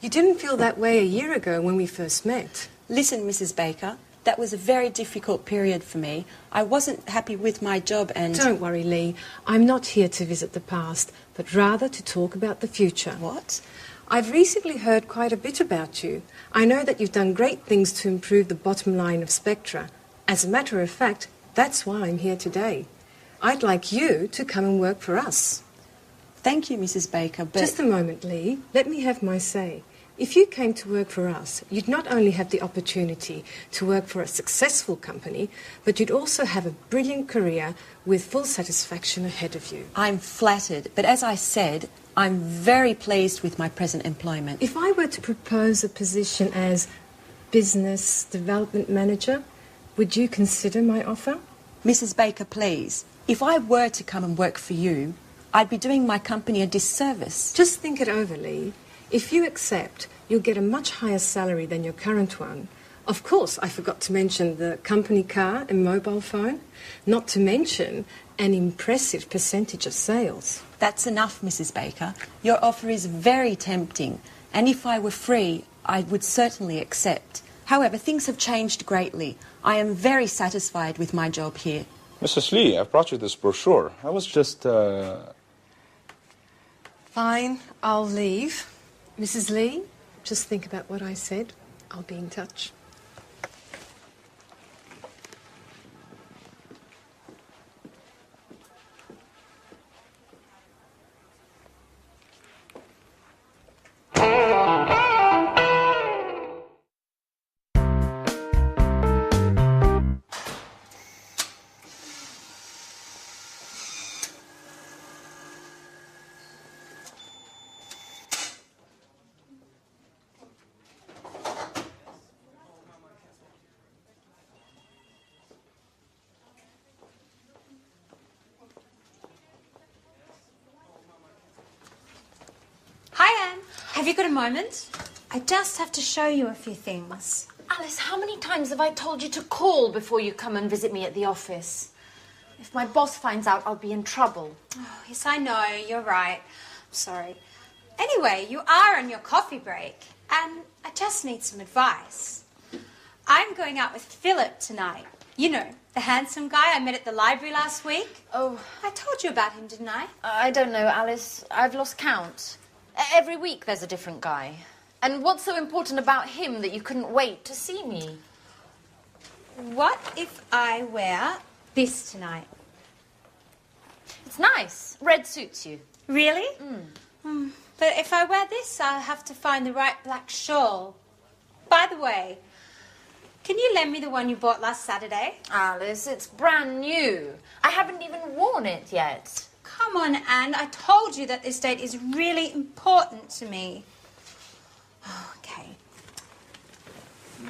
You didn't feel that way a year ago when we first met. Listen, Mrs. Baker, that was a very difficult period for me. I wasn't happy with my job and... Don't worry, Lee. I'm not here to visit the past, but rather to talk about the future. What? I've recently heard quite a bit about you. I know that you've done great things to improve the bottom line of Spectra. As a matter of fact, that's why I'm here today. I'd like you to come and work for us. Thank you, Mrs. Baker, but... Just a moment, Lee. Let me have my say. If you came to work for us, you'd not only have the opportunity to work for a successful company, but you'd also have a brilliant career with full satisfaction ahead of you. I'm flattered, but as I said, I'm very pleased with my present employment. If I were to propose a position as business development manager, would you consider my offer? Mrs. Baker, please, if I were to come and work for you, I'd be doing my company a disservice. Just think it over, Lee. If you accept, you'll get a much higher salary than your current one. Of course, I forgot to mention the company car and mobile phone, not to mention an impressive percentage of sales. That's enough, Mrs. Baker. Your offer is very tempting, and if I were free, I would certainly accept. However, things have changed greatly. I am very satisfied with my job here. Mrs. Lee, I've brought you this brochure. I was just, Fine, I'll leave. Mrs. Lee, just think about what I said. I'll be in touch. you got a moment? I just have to show you a few things. Alice, how many times have I told you to call before you come and visit me at the office? If my boss finds out, I'll be in trouble. Oh, yes, I know. You're right. I'm sorry. Anyway, you are on your coffee break, and I just need some advice. I'm going out with Philip tonight. You know, the handsome guy I met at the library last week. Oh. I told you about him, didn't I? I don't know, Alice. I've lost count. Every week there's a different guy. And what's so important about him that you couldn't wait to see me? What if I wear this tonight? It's nice. Red suits you. Really? But if I wear this, I'll have to find the right black shawl. By the way, can you lend me the one you bought last Saturday? Alice, it's brand new. I haven't even worn it yet. Come on, Anne. I told you that this date is really important to me. Okay.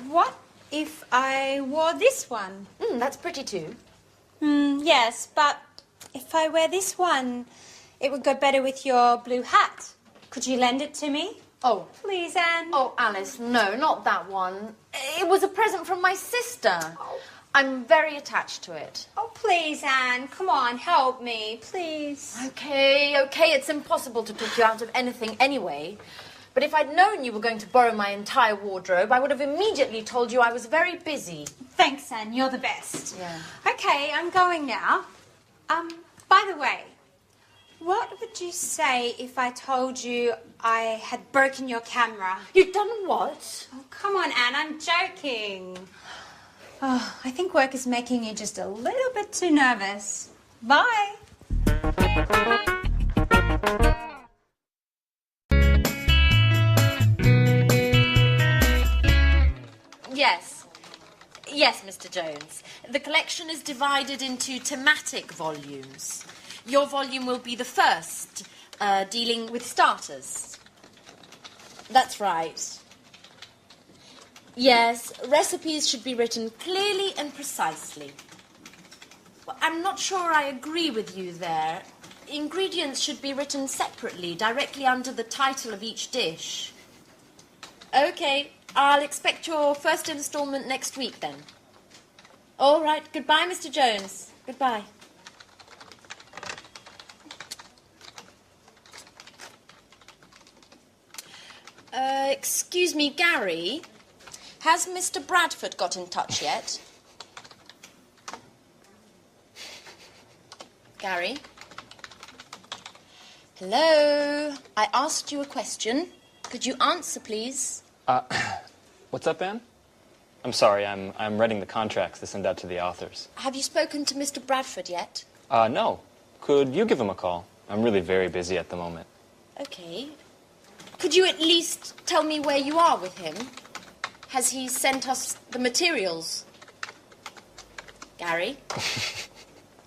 What if I wore this one? That's pretty too. Yes, but if I wear this one, it would go better with your blue hat. Could you lend it to me? Oh. Please, Anne. Oh, Alice, no, not that one. It was a present from my sister. Oh. I'm very attached to it. Oh, please, Anne. Come on, help me, please. Okay, it's impossible to pick you out of anything anyway. But if I'd known you were going to borrow my entire wardrobe, I would have immediately told you I was very busy. Thanks, Anne. You're the best. Yeah. Okay, I'm going now. By the way, what would you say if I told you I had broken your camera? You've done what? Oh, come on, Anne. I'm joking. Oh, I think work is making you just a little bit too nervous. Bye. Yes, Mr. Jones. The collection is divided into thematic volumes. Your volume will be the first, dealing with starters. That's right. Yes, recipes should be written clearly and precisely. Well, I'm not sure I agree with you there. Ingredients should be written separately, directly under the title of each dish. Okay, I'll expect your first instalment next week then. All right, goodbye, Mr. Jones. Goodbye. Excuse me, Gary. Has Mr. Bradford got in touch yet? Gary? Hello? I asked you a question. Could you answer, please? What's up, Anne? I'm sorry, I'm writing the contracts to send out to the authors. Have you spoken to Mr. Bradford yet? No. Could you give him a call? I'm really very busy at the moment. Okay. Could you at least tell me where you are with him? Has he sent us the materials? Gary?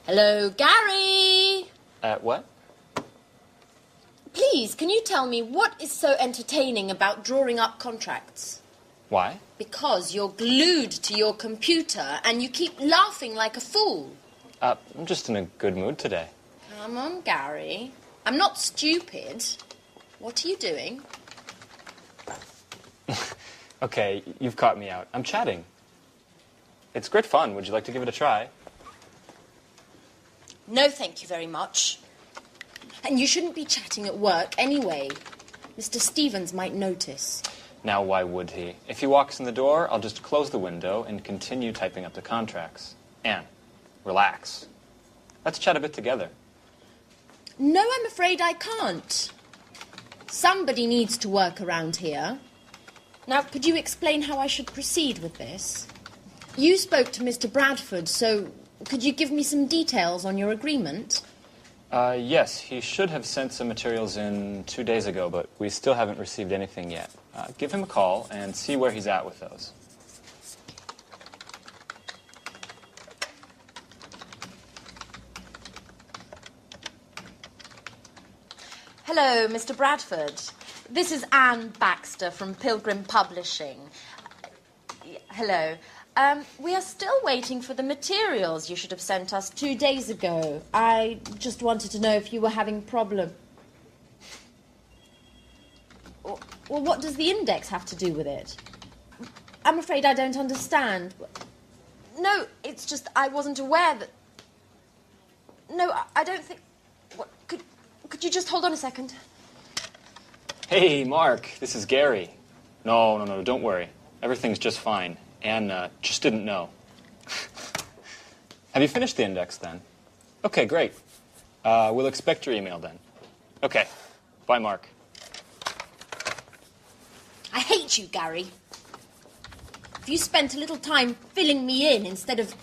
Hello, Gary? What? Please, can you tell me what is so entertaining about drawing up contracts? Why? Because you're glued to your computer and you keep laughing like a fool. I'm just in a good mood today. Come on, Gary. I'm not stupid. What are you doing? Okay, you've caught me out. I'm chatting. It's great fun. Would you like to give it a try? No, thank you very much. And you shouldn't be chatting at work anyway. Mr. Stevens might notice. Now, why would he? If he walks in the door, I'll just close the window and continue typing up the contracts. Anne, relax. Let's chat a bit together. No, I'm afraid I can't. Somebody needs to work around here. Now, could you explain how I should proceed with this? You spoke to Mr. Bradford, so could you give me some details on your agreement? Yes, he should have sent some materials in 2 days ago, but we still haven't received anything yet. Give him a call and see where he's at with those. Hello, Mr. Bradford. This is Anne Baxter from Pilgrim Publishing. Hello. We are still waiting for the materials you should have sent us 2 days ago. I just wanted to know if you were having problem. Well, what does the index have to do with it? I'm afraid I don't understand. No, it's just I wasn't aware that... No, I don't think... What, could you just hold on a second? Hey, Mark, this is Gary. No, don't worry. Everything's just fine. Anne just didn't know. Have you finished the index, then? Okay, great. We'll expect your email, then. Okay. Bye, Mark. I hate you, Gary. If you spent a little time filling me in instead of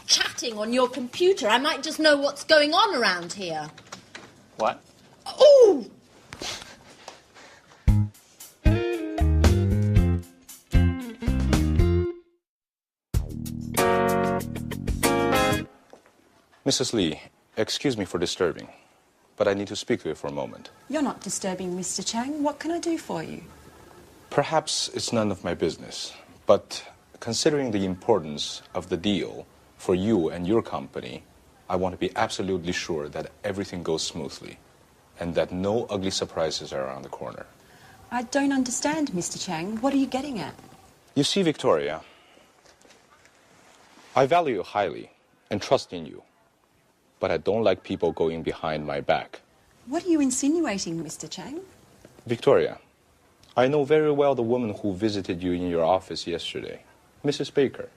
chatting on your computer, I might just know what's going on around here. What? Ooh! Mrs. Lee, excuse me for disturbing, but I need to speak to you for a moment. You're not disturbing, Mr. Chang. What can I do for you? Perhaps it's none of my business, but considering the importance of the deal for you and your company, I want to be absolutely sure that everything goes smoothly and that no ugly surprises are around the corner. I don't understand, Mr. Chang. What are you getting at? You see, Victoria, I value you highly and trust in you, but I don't like people going behind my back. What are you insinuating, Mr. Chang? Victoria, I know very well the woman who visited you in your office yesterday, Mrs. Baker,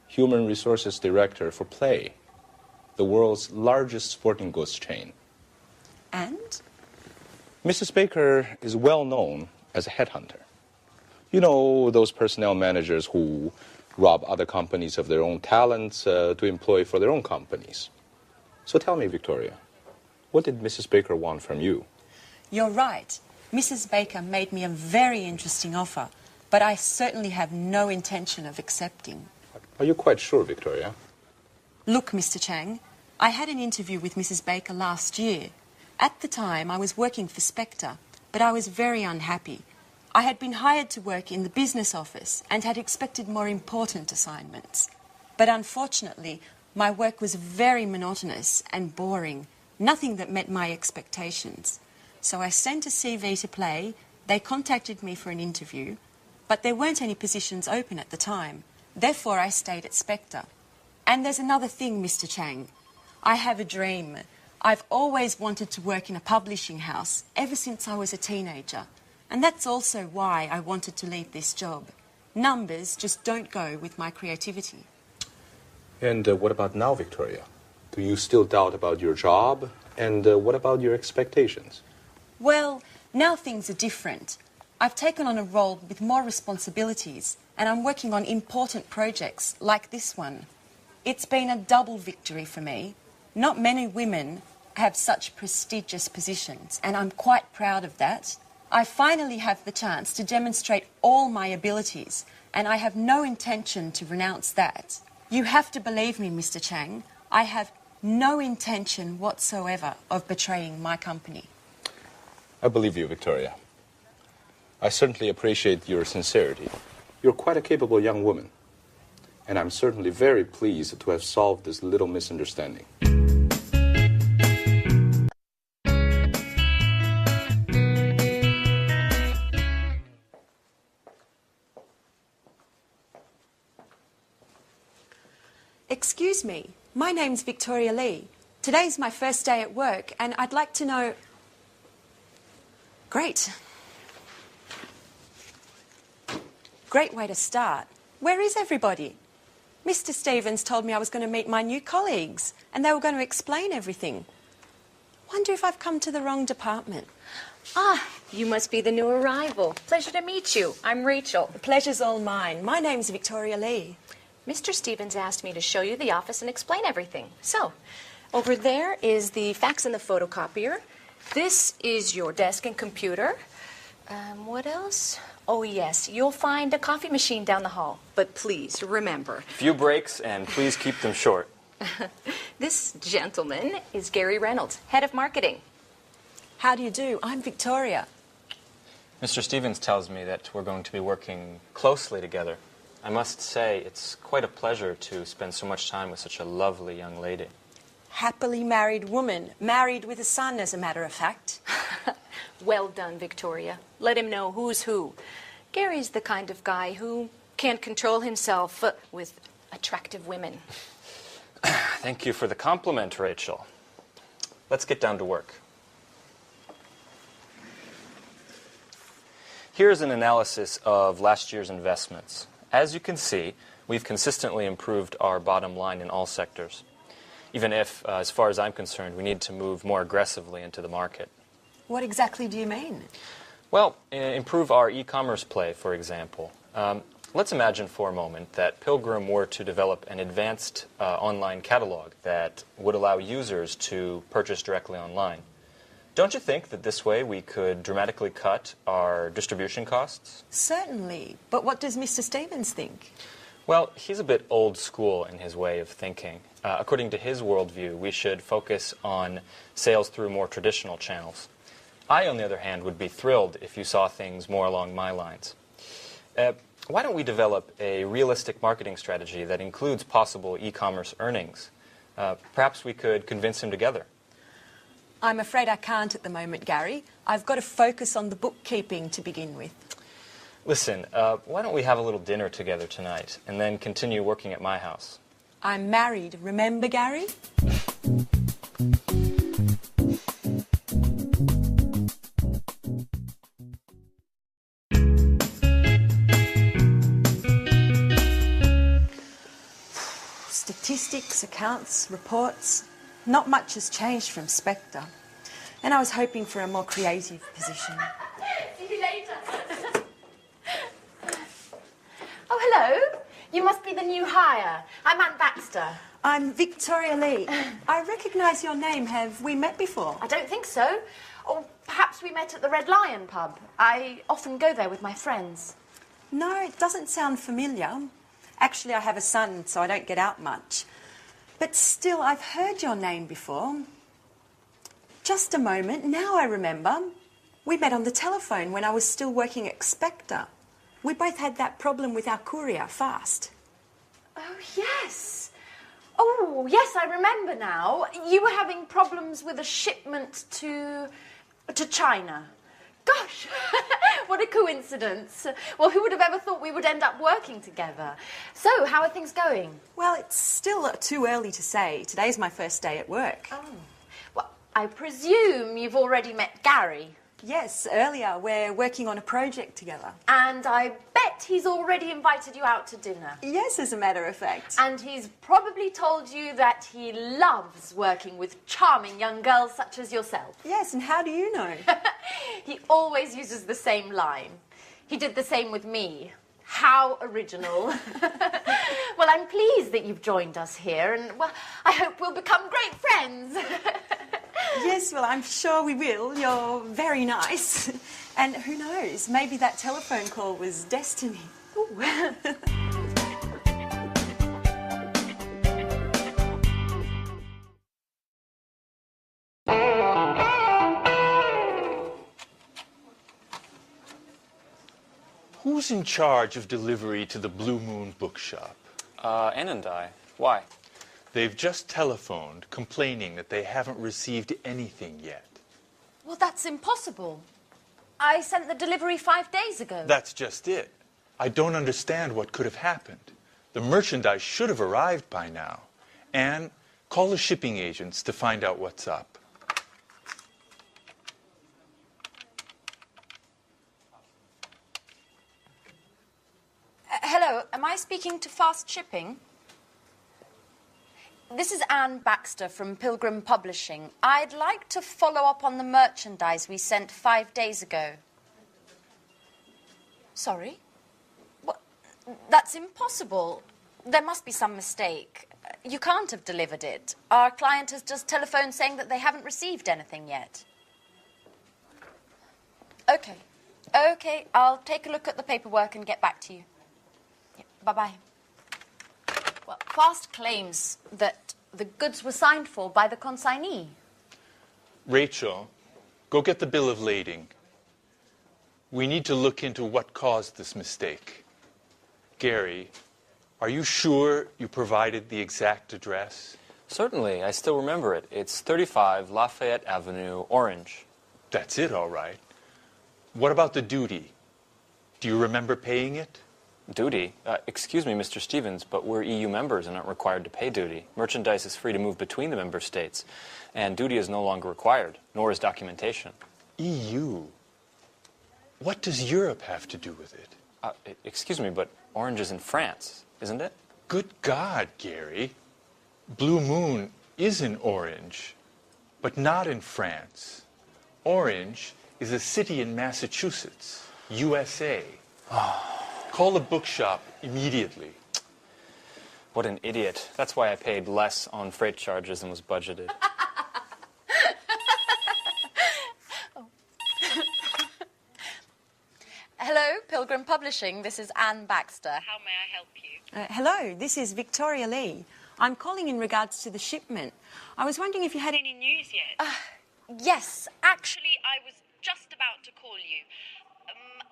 Human Resources Director for Play, the world's largest sporting goods chain. And? Mrs. Baker is well known as a headhunter. You know, those personnel managers who rob other companies of their own talents to employ for their own companies. So tell me, Victoria, what did Mrs. Baker want from you? You're right. Mrs. Baker made me a very interesting offer, but I certainly have no intention of accepting. Are you quite sure, Victoria? Look, Mr. Chang, I had an interview with Mrs. Baker last year. At the time, I was working for Spectre, but I was very unhappy. I had been hired to work in the business office and had expected more important assignments. But unfortunately, my work was very monotonous and boring, nothing that met my expectations. So I sent a CV to Play, they contacted me for an interview, but there weren't any positions open at the time. Therefore, I stayed at Spectre. And there's another thing, Mr. Chang. I have a dream. I've always wanted to work in a publishing house ever since I was a teenager. And that's also why I wanted to leave this job. Numbers just don't go with my creativity. And what about now, Victoria? Do you still doubt about your job? And what about your expectations? Well, now things are different. I've taken on a role with more responsibilities, and I'm working on important projects like this one. It's been a double victory for me. Not many women have such prestigious positions, and I'm quite proud of that. I finally have the chance to demonstrate all my abilities, and I have no intention to renounce that. You have to believe me, Mr. Chang. I have no intention whatsoever of betraying my company. I believe you, Victoria. I certainly appreciate your sincerity. You're quite a capable young woman. And I'm certainly very pleased to have solved this little misunderstanding. Excuse me, my name's Victoria Lee. Today's my first day at work, and I'd like to know... Great. Great way to start. Where is everybody? Mr. Stevens told me I was going to meet my new colleagues, and they were going to explain everything. Wonder if I've come to the wrong department. Ah, you must be the new arrival. Pleasure to meet you. I'm Rachel. The pleasure's all mine. My name's Victoria Lee. Mr. Stevens asked me to show you the office and explain everything. So, over there is the fax and the photocopier. This is your desk and computer. What else? Oh, yes, you'll find a coffee machine down the hall. But please, remember... Few breaks, and please keep them short. This gentleman is Gary Reynolds, head of marketing. How do you do? I'm Victoria. Mr. Stevens tells me that we're going to be working closely together. I must say, it's quite a pleasure to spend so much time with such a lovely young lady. Happily married woman, married with a son, as a matter of fact. Well done, Victoria. Let him know who's who. Gary's the kind of guy who can't control himself with attractive women. Thank you for the compliment, Rachel. Let's get down to work. Here's an analysis of last year's investments. As you can see, we've consistently improved our bottom line in all sectors, even if, as far as I'm concerned, we need to move more aggressively into the market. What exactly do you mean? Well, improve our e-commerce play, for example. Let's imagine for a moment that Pilgrim were to develop an advanced online catalog that would allow users to purchase directly online. Don't you think that this way we could dramatically cut our distribution costs? Certainly. But what does Mr. Stevens think? Well, he's a bit old school in his way of thinking. According to his worldview, we should focus on sales through more traditional channels. I, on the other hand, would be thrilled if you saw things more along my lines. Why don't we develop a realistic marketing strategy that includes possible e-commerce earnings? Perhaps we could convince him together. I'm afraid I can't at the moment, Gary. I've got to focus on the bookkeeping to begin with. Listen, why don't we have a little dinner together tonight and then continue working at my house? I'm married, remember, Gary? Statistics, accounts, reports. Not much has changed from Spectre. And I was hoping for a more creative position. See you later. Oh, hello. You must be the new hire. I'm Anne Baxter. I'm Victoria Lee. I recognise your name. Have we met before? I don't think so. Or perhaps we met at the Red Lion pub. I often go there with my friends. No, it doesn't sound familiar. Actually, I have a son, so I don't get out much. But still, I've heard your name before. Just a moment, now I remember. We met on the telephone when I was still working at Spectre. We both had that problem with our courier, Fast. Oh, yes. Oh, yes, I remember now. You were having problems with a shipment to China. Gosh, what a coincidence. Well, who would have ever thought we would end up working together? So, how are things going? Well, it's still too early to say. Today's my first day at work. Oh. Well, I presume you've already met Gary. Yes, earlier. We're working on a project together. And I bet he's already invited you out to dinner. Yes, as a matter of fact. And he's probably told you that he loves working with charming young girls such as yourself. Yes, and how do you know? He always uses the same line. He did the same with me. How original. Well, I'm pleased that you've joined us here, and, well, I hope we'll become great friends. Yes, well, I'm sure we will. You're very nice. And who knows, maybe that telephone call was destiny. Ooh. Who's in charge of delivery to the Blue Moon bookshop? Ann and I. Why? They've just telephoned complaining that they haven't received anything yet. Well, that's impossible. I sent the delivery 5 days ago. That's just it. I don't understand what could have happened. The merchandise should have arrived by now. Anne, call the shipping agents to find out what's up. Hello, am I speaking to Fast Shipping? This is Anne Baxter from Pilgrim Publishing. I'd like to follow up on the merchandise we sent 5 days ago. Sorry? What? That's impossible. There must be some mistake. You can't have delivered it. Our client has just telephoned saying that they haven't received anything yet. Okay. Okay, I'll take a look at the paperwork and get back to you. Yeah, bye-bye. Well, Fast claims that the goods were signed for by the consignee. Rachel, go get the bill of lading. We need to look into what caused this mistake. Gary, are you sure you provided the exact address? Certainly, I still remember it. It's 35 Lafayette Avenue, Orange. That's it, all right. What about the duty? Do you remember paying it? Duty? Excuse me, Mr. Stevens, but we're EU members and aren't required to pay duty. Merchandise is free to move between the member states, and duty is no longer required, nor is documentation. EU? What does Europe have to do with it? Excuse me, but orange is in France, isn't it? Good God, Gary. Blue Moon is in Orange, but not in France. Orange is a city in Massachusetts, USA. Call the bookshop immediately. What an idiot. That's why I paid less on freight charges than was budgeted. Hello, Pilgrim Publishing. This is Anne Baxter. How may I help you? Hello, this is Victoria Lee. I'm calling in regards to the shipment. I was wondering if you had any news yet. Yes, Actually, I was just about to call you.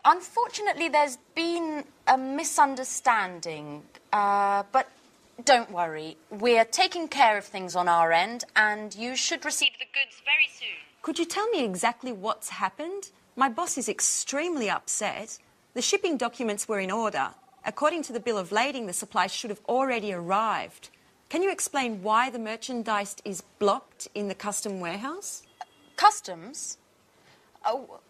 unfortunately, there's been a misunderstanding. But don't worry. We're taking care of things on our end, and you should receive The goods very soon. Could you tell me exactly what's happened? My boss is extremely upset. The shipping documents were in order. According to the bill of lading, the supplies should have already arrived. Can you explain why the merchandise is blocked in the custom warehouse? Customs? Oh,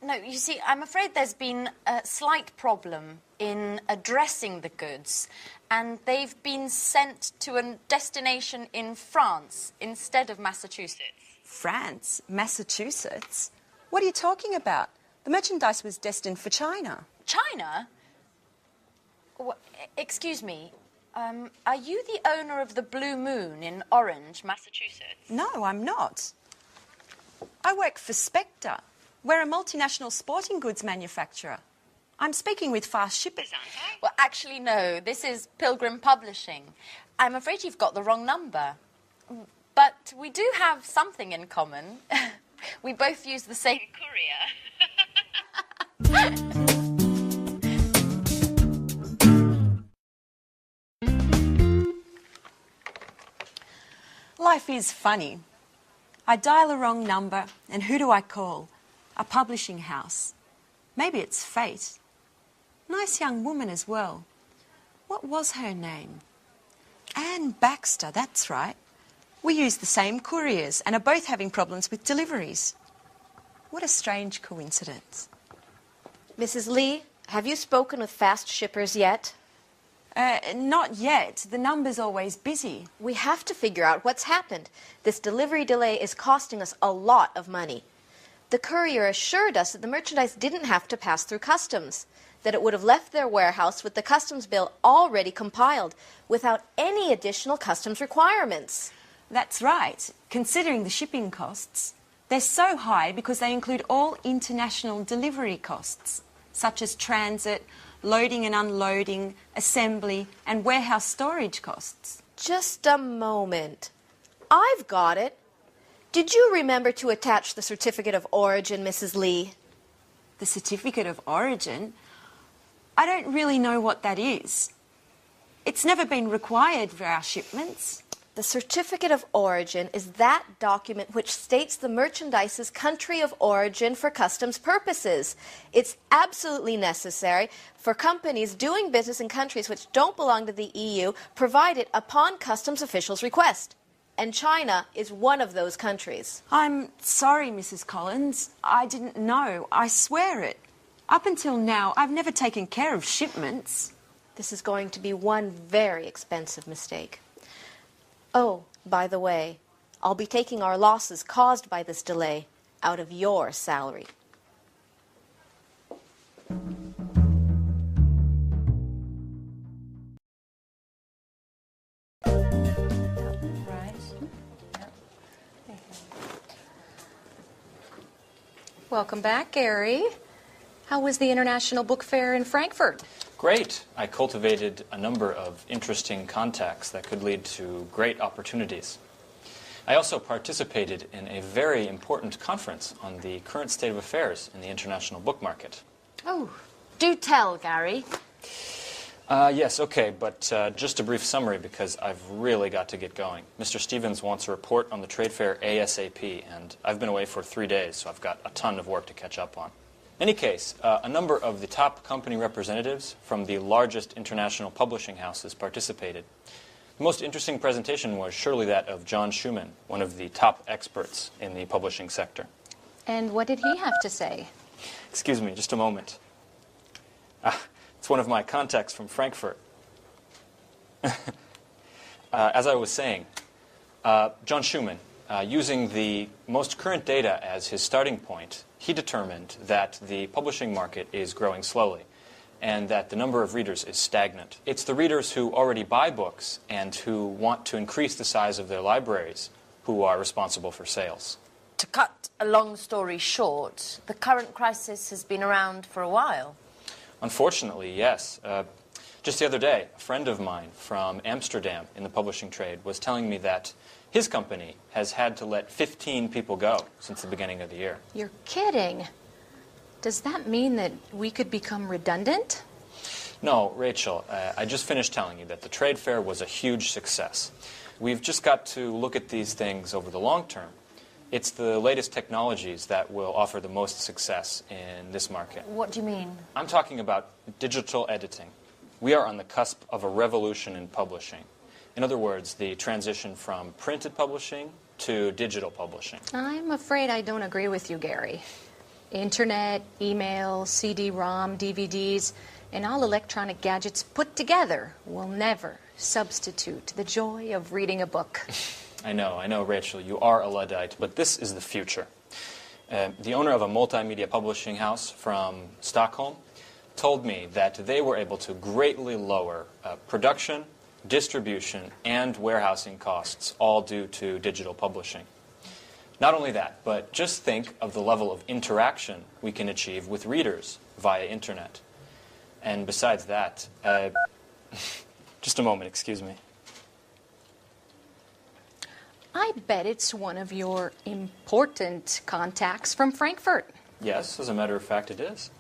no, you see, I'm afraid there's been a slight problem in addressing the goods, and they've been sent to a destination in France instead of Massachusetts. France? Massachusetts? What are you talking about? The merchandise was destined for China. China? Excuse me, are you the owner of the Blue Moon in Orange, Massachusetts? No, I'm not. I work for Spectre. We're a multinational sporting goods manufacturer. I'm speaking with fast shippers. Well, actually, no. This is Pilgrim Publishing. I'm afraid you've got the wrong number. But we do have something in common. We both use the same Courier. Life is funny. I dial a wrong number, and who do I call? A publishing house. Maybe it's fate. Nice young woman as well. What was her name? Anne Baxter, that's right. We use the same couriers and are both having problems with deliveries. What a strange coincidence. Mrs. Lee, have you spoken with fast shippers yet? Not yet. The number's always busy. We have to figure out what's happened. This delivery delay is costing us a lot of money. The courier assured us that the merchandise didn't have to pass through customs, that it would have left their warehouse with the customs bill already compiled, without any additional customs requirements. That's right. Considering the shipping costs, they're so high because they include all international delivery costs, such as transit, loading and unloading, assembly, and warehouse storage costs. Just a moment. I've got it. Did you remember to attach the certificate of origin, Mrs. Lee? The certificate of origin? I don't really know what that is. It's never been required for our shipments. The certificate of origin is that document which states the merchandise's country of origin for customs purposes. It's absolutely necessary for companies doing business in countries which don't belong to the EU, provided upon customs officials' request. And China is one of those countries. I'm sorry, Mrs. Collins. I didn't know. I swear it. Up until now, I've never taken care of shipments. This is going to be one very expensive mistake. Oh, by the way, I'll be taking our losses caused by this delay out of your salary. Welcome back, Gary. How was the International Book Fair in Frankfurt? Great. I cultivated a number of interesting contacts that could lead to great opportunities. I also participated in a very important conference on the current state of affairs in the international book market. Oh, do tell, Gary. Yes, okay, but just a brief summary because I've really got to get going. Mr. Stevens wants a report on the trade fair ASAP, and I've been away for 3 days, so I've got a ton of work to catch up on. In any case, a number of the top company representatives from the largest international publishing houses participated. The most interesting presentation was surely that of John Schumann, one of the top experts in the publishing sector. And what did he have to say? Excuse me, just a moment. It's one of my contacts from Frankfurt. As I was saying, John Schumann, using the most current data as his starting point, he determined that the publishing market is growing slowly and that the number of readers is stagnant. It's the readers who already buy books and who want to increase the size of their libraries who are responsible for sales. To cut a long story short, the current crisis has been around for a while. Unfortunately, yes. Just the other day, a friend of mine from Amsterdam in the publishing trade was telling me that his company has had to let 15 people go since the beginning of the year. You're kidding. Does that mean that we could become redundant? No, Rachel, I just finished telling you that the trade fair was a huge success. We've just got to look at these things over the long term. It's the latest technologies that will offer the most success in this market. What do you mean? I'm talking about digital editing. We are on the cusp of a revolution in publishing. In other words, the transition from printed publishing to digital publishing. I'm afraid I don't agree with you, Gary. Internet, email, CD-ROM, DVDs, and all electronic gadgets put together will never substitute the joy of reading a book. I know, Rachel, you are a Luddite, but this is the future. The owner of a multimedia publishing house from Stockholm told me that they were able to greatly lower production, distribution, and warehousing costs, all due to digital publishing. Not only that, but just think of the level of interaction we can achieve with readers via internet. And besides that, just a moment, excuse me. I bet it's one of your important contacts from Frankfurt. Yes, as a matter of fact, it is.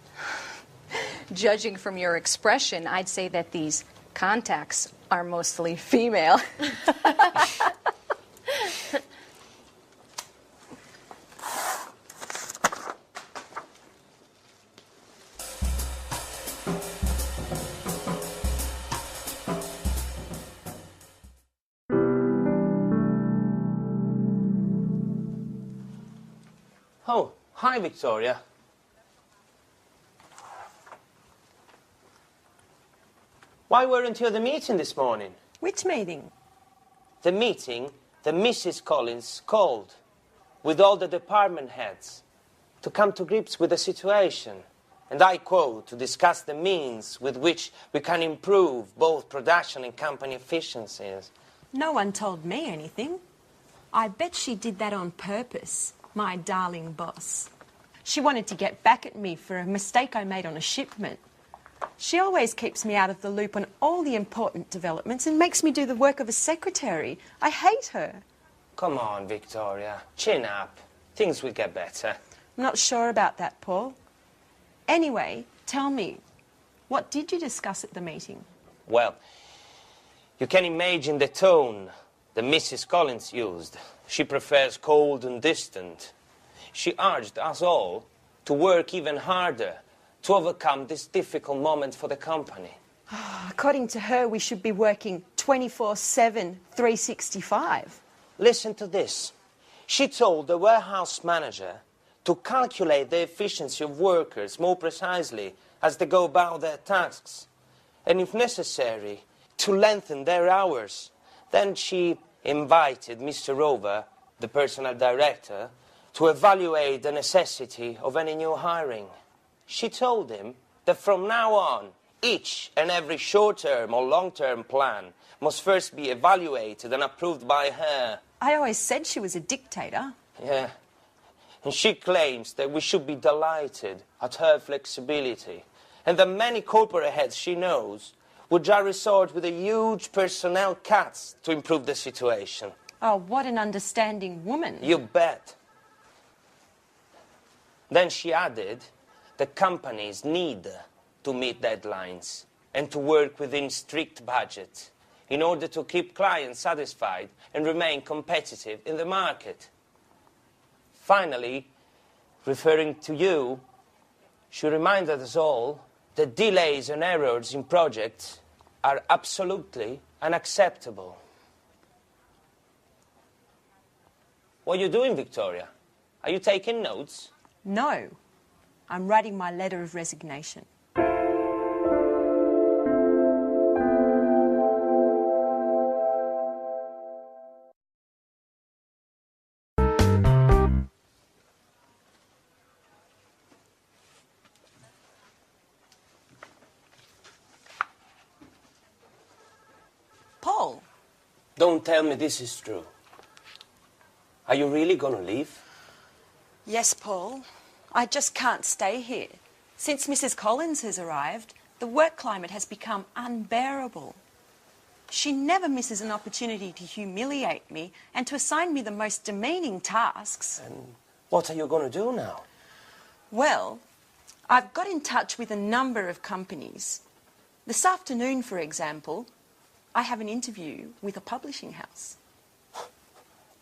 Judging from your expression, I'd say that these contacts are mostly female. Oh, hi, Victoria. Why weren't you at the meeting this morning? Which meeting? The meeting that Mrs. Collins called with all the department heads to come to grips with the situation. And I quote, to discuss the means with which we can improve both production and company efficiencies. No one told me anything. I bet she did that on purpose, my darling boss. She wanted to get back at me for a mistake I made on a shipment. She always keeps me out of the loop on all the important developments and makes me do the work of a secretary. I hate her. Come on, Victoria. Chin up. Things will get better. I'm not sure about that, Paul. Anyway, tell me, what did you discuss at the meeting? Well, you can imagine the tone that Mrs. Collins used. She prefers cold and distant. She urged us all to work even harder to overcome this difficult moment for the company. According to her, we should be working 24/7, 365. Listen to this. She told the warehouse manager to calculate the efficiency of workers more precisely as they go about their tasks, and if necessary, to lengthen their hours. Then she invited Mr. Rover, the personnel director, to evaluate the necessity of any new hiring. She told him that from now on, each and every short-term or long-term plan must first be evaluated and approved by her. I always said she was a dictator. Yeah. And she claims that we should be delighted at her flexibility, and that many corporate heads she knows would just resort with a huge personnel cuts to improve the situation. Oh, what an understanding woman. You bet. Then she added that companies need to meet deadlines, and to work within strict budget in order to keep clients satisfied and remain competitive in the market. Finally, referring to you, she reminded us all that delays and errors in projects are absolutely unacceptable. What are you doing, Victoria? Are you taking notes? No, I'm writing my letter of resignation. Paul. Don't tell me this is true. Are you really going to leave? Yes, Paul. I just can't stay here. Since Mrs. Collins has arrived, the work climate has become unbearable. She never misses an opportunity to humiliate me and to assign me the most demeaning tasks. And what are you going to do now? Well, I've got in touch with a number of companies. This afternoon, for example, I have an interview with a publishing house.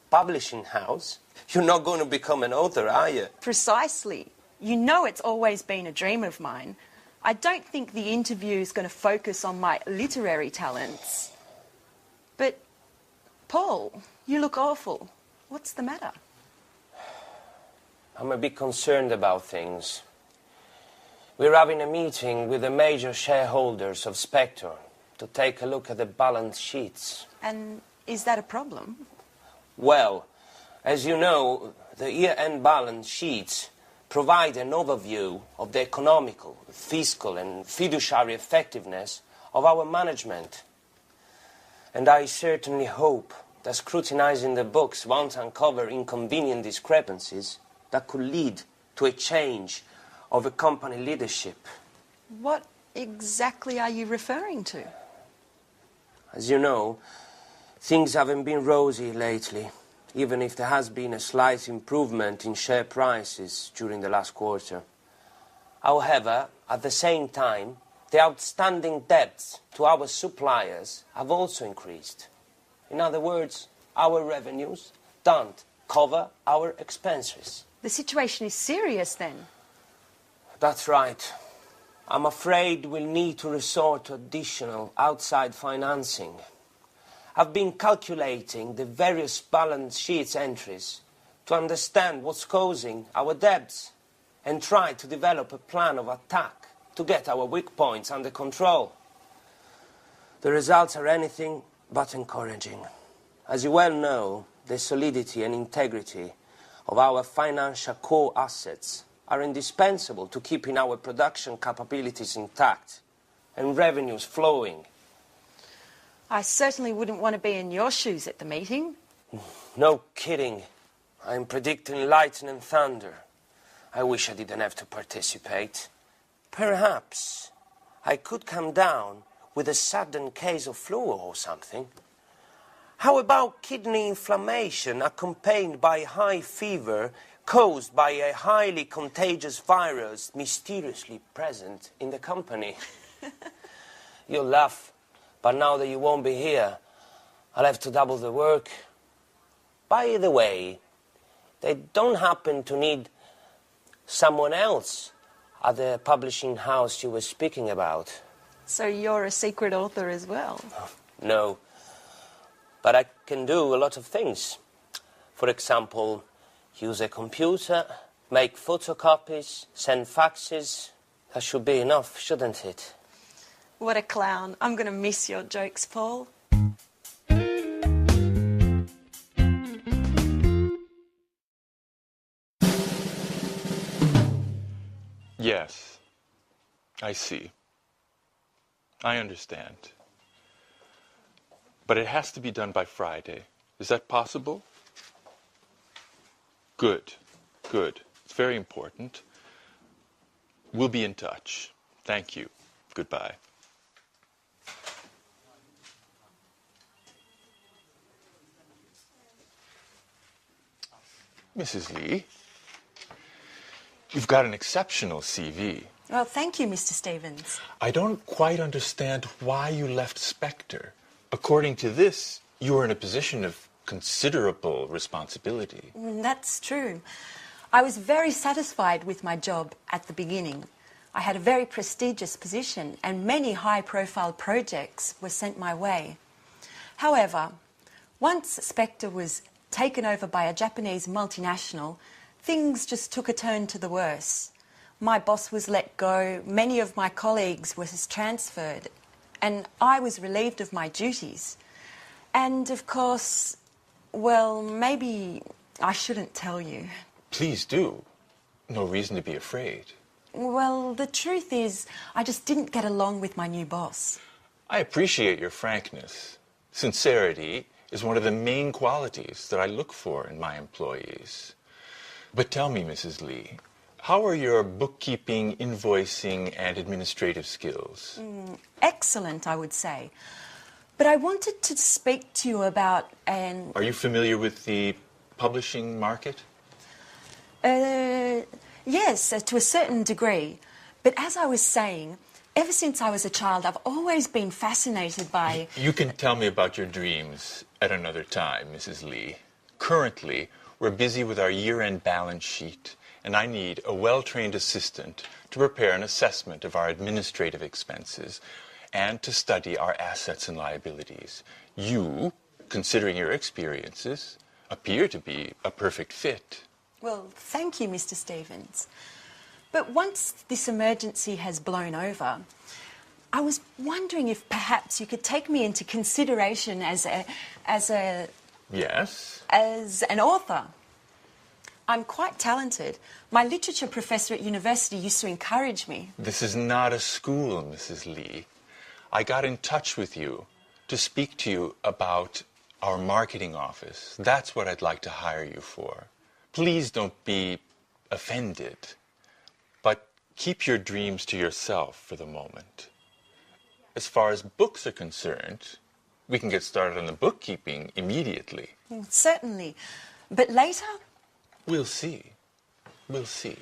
Publishing house? You're not going to become an author, are you? Precisely. You know it's always been a dream of mine. I don't think the interview is going to focus on my literary talents. But, Paul, you look awful. What's the matter? I'm a bit concerned about things. We're having a meeting with the major shareholders of Spectre to take a look at the balance sheets. And is that a problem? Well, as you know, the year-end balance sheets provide an overview of the economical, fiscal and fiduciary effectiveness of our management. And I certainly hope that scrutinizing the books won't uncover inconvenient discrepancies that could lead to a change of a company leadership. What exactly are you referring to? As you know, things haven't been rosy lately, even if there has been a slight improvement in share prices during the last quarter. However, at the same time, the outstanding debts to our suppliers have also increased. In other words, our revenues don't cover our expenses. The situation is serious then. That's right. I'm afraid we'll need to resort to additional outside financing. I've been calculating the various balance sheets entries to understand what's causing our debts and try to develop a plan of attack to get our weak points under control. The results are anything but encouraging. As you well know, the solidity and integrity of our financial core assets are indispensable to keeping our production capabilities intact and revenues flowing. I certainly wouldn't want to be in your shoes at the meeting. No kidding. I'm predicting lightning and thunder. I wish I didn't have to participate. Perhaps I could come down with a sudden case of flu or something. How about kidney inflammation accompanied by high fever caused by a highly contagious virus mysteriously present in the company? You'll laugh, but now that you won't be here, I'll have to double the work. By the way, they don't happen to need someone else at the publishing house you were speaking about. So you're a secret author as well? No, but I can do a lot of things. For example, use a computer, make photocopies, send faxes. That should be enough, shouldn't it? What a clown. I'm going to miss your jokes, Paul. Yes, I see. I understand. But it has to be done by Friday. Is that possible? Good, good. It's very important. We'll be in touch. Thank you. Goodbye. Mrs. Lee, you've got an exceptional CV. Well, thank you, Mr. Stevens. I don't quite understand why you left Spectre. According to this, you were in a position of considerable responsibility. That's true. I was very satisfied with my job at the beginning. I had a very prestigious position and many high-profile projects were sent my way. However, once Spectre was taken over by a Japanese multinational, things just took a turn to the worse. My boss was let go, many of my colleagues were transferred, and I was relieved of my duties. And of course, well, maybe I shouldn't tell you. Please do. No reason to be afraid. Well, the truth is, I just didn't get along with my new boss. I appreciate your frankness. Sincerity is one of the main qualities that I look for in my employees. But tell me, Mrs. Lee, how are your bookkeeping, invoicing, and administrative skills? Excellent, I would say. But I wanted to speak to you about an... Are you familiar with the publishing market? Yes, to a certain degree. But as I was saying, ever since I was a child, I've always been fascinated by... You can tell me about your dreams at another time, Mrs. Lee. Currently, we're busy with our year-end balance sheet, and I need a well-trained assistant to prepare an assessment of our administrative expenses and to study our assets and liabilities. You, considering your experiences, appear to be a perfect fit. Well, thank you, Mr. Stevens. But once this emergency has blown over, I was wondering if perhaps you could take me into consideration as Yes? as an author. I'm quite talented. My literature professor at university used to encourage me. This is not a school, Mrs. Lee. I got in touch with you to speak to you about our marketing office. That's what I'd like to hire you for. Please don't be offended, but keep your dreams to yourself for the moment. As far as books are concerned, we can get started on the bookkeeping immediately. Certainly. But later? We'll see. We'll see.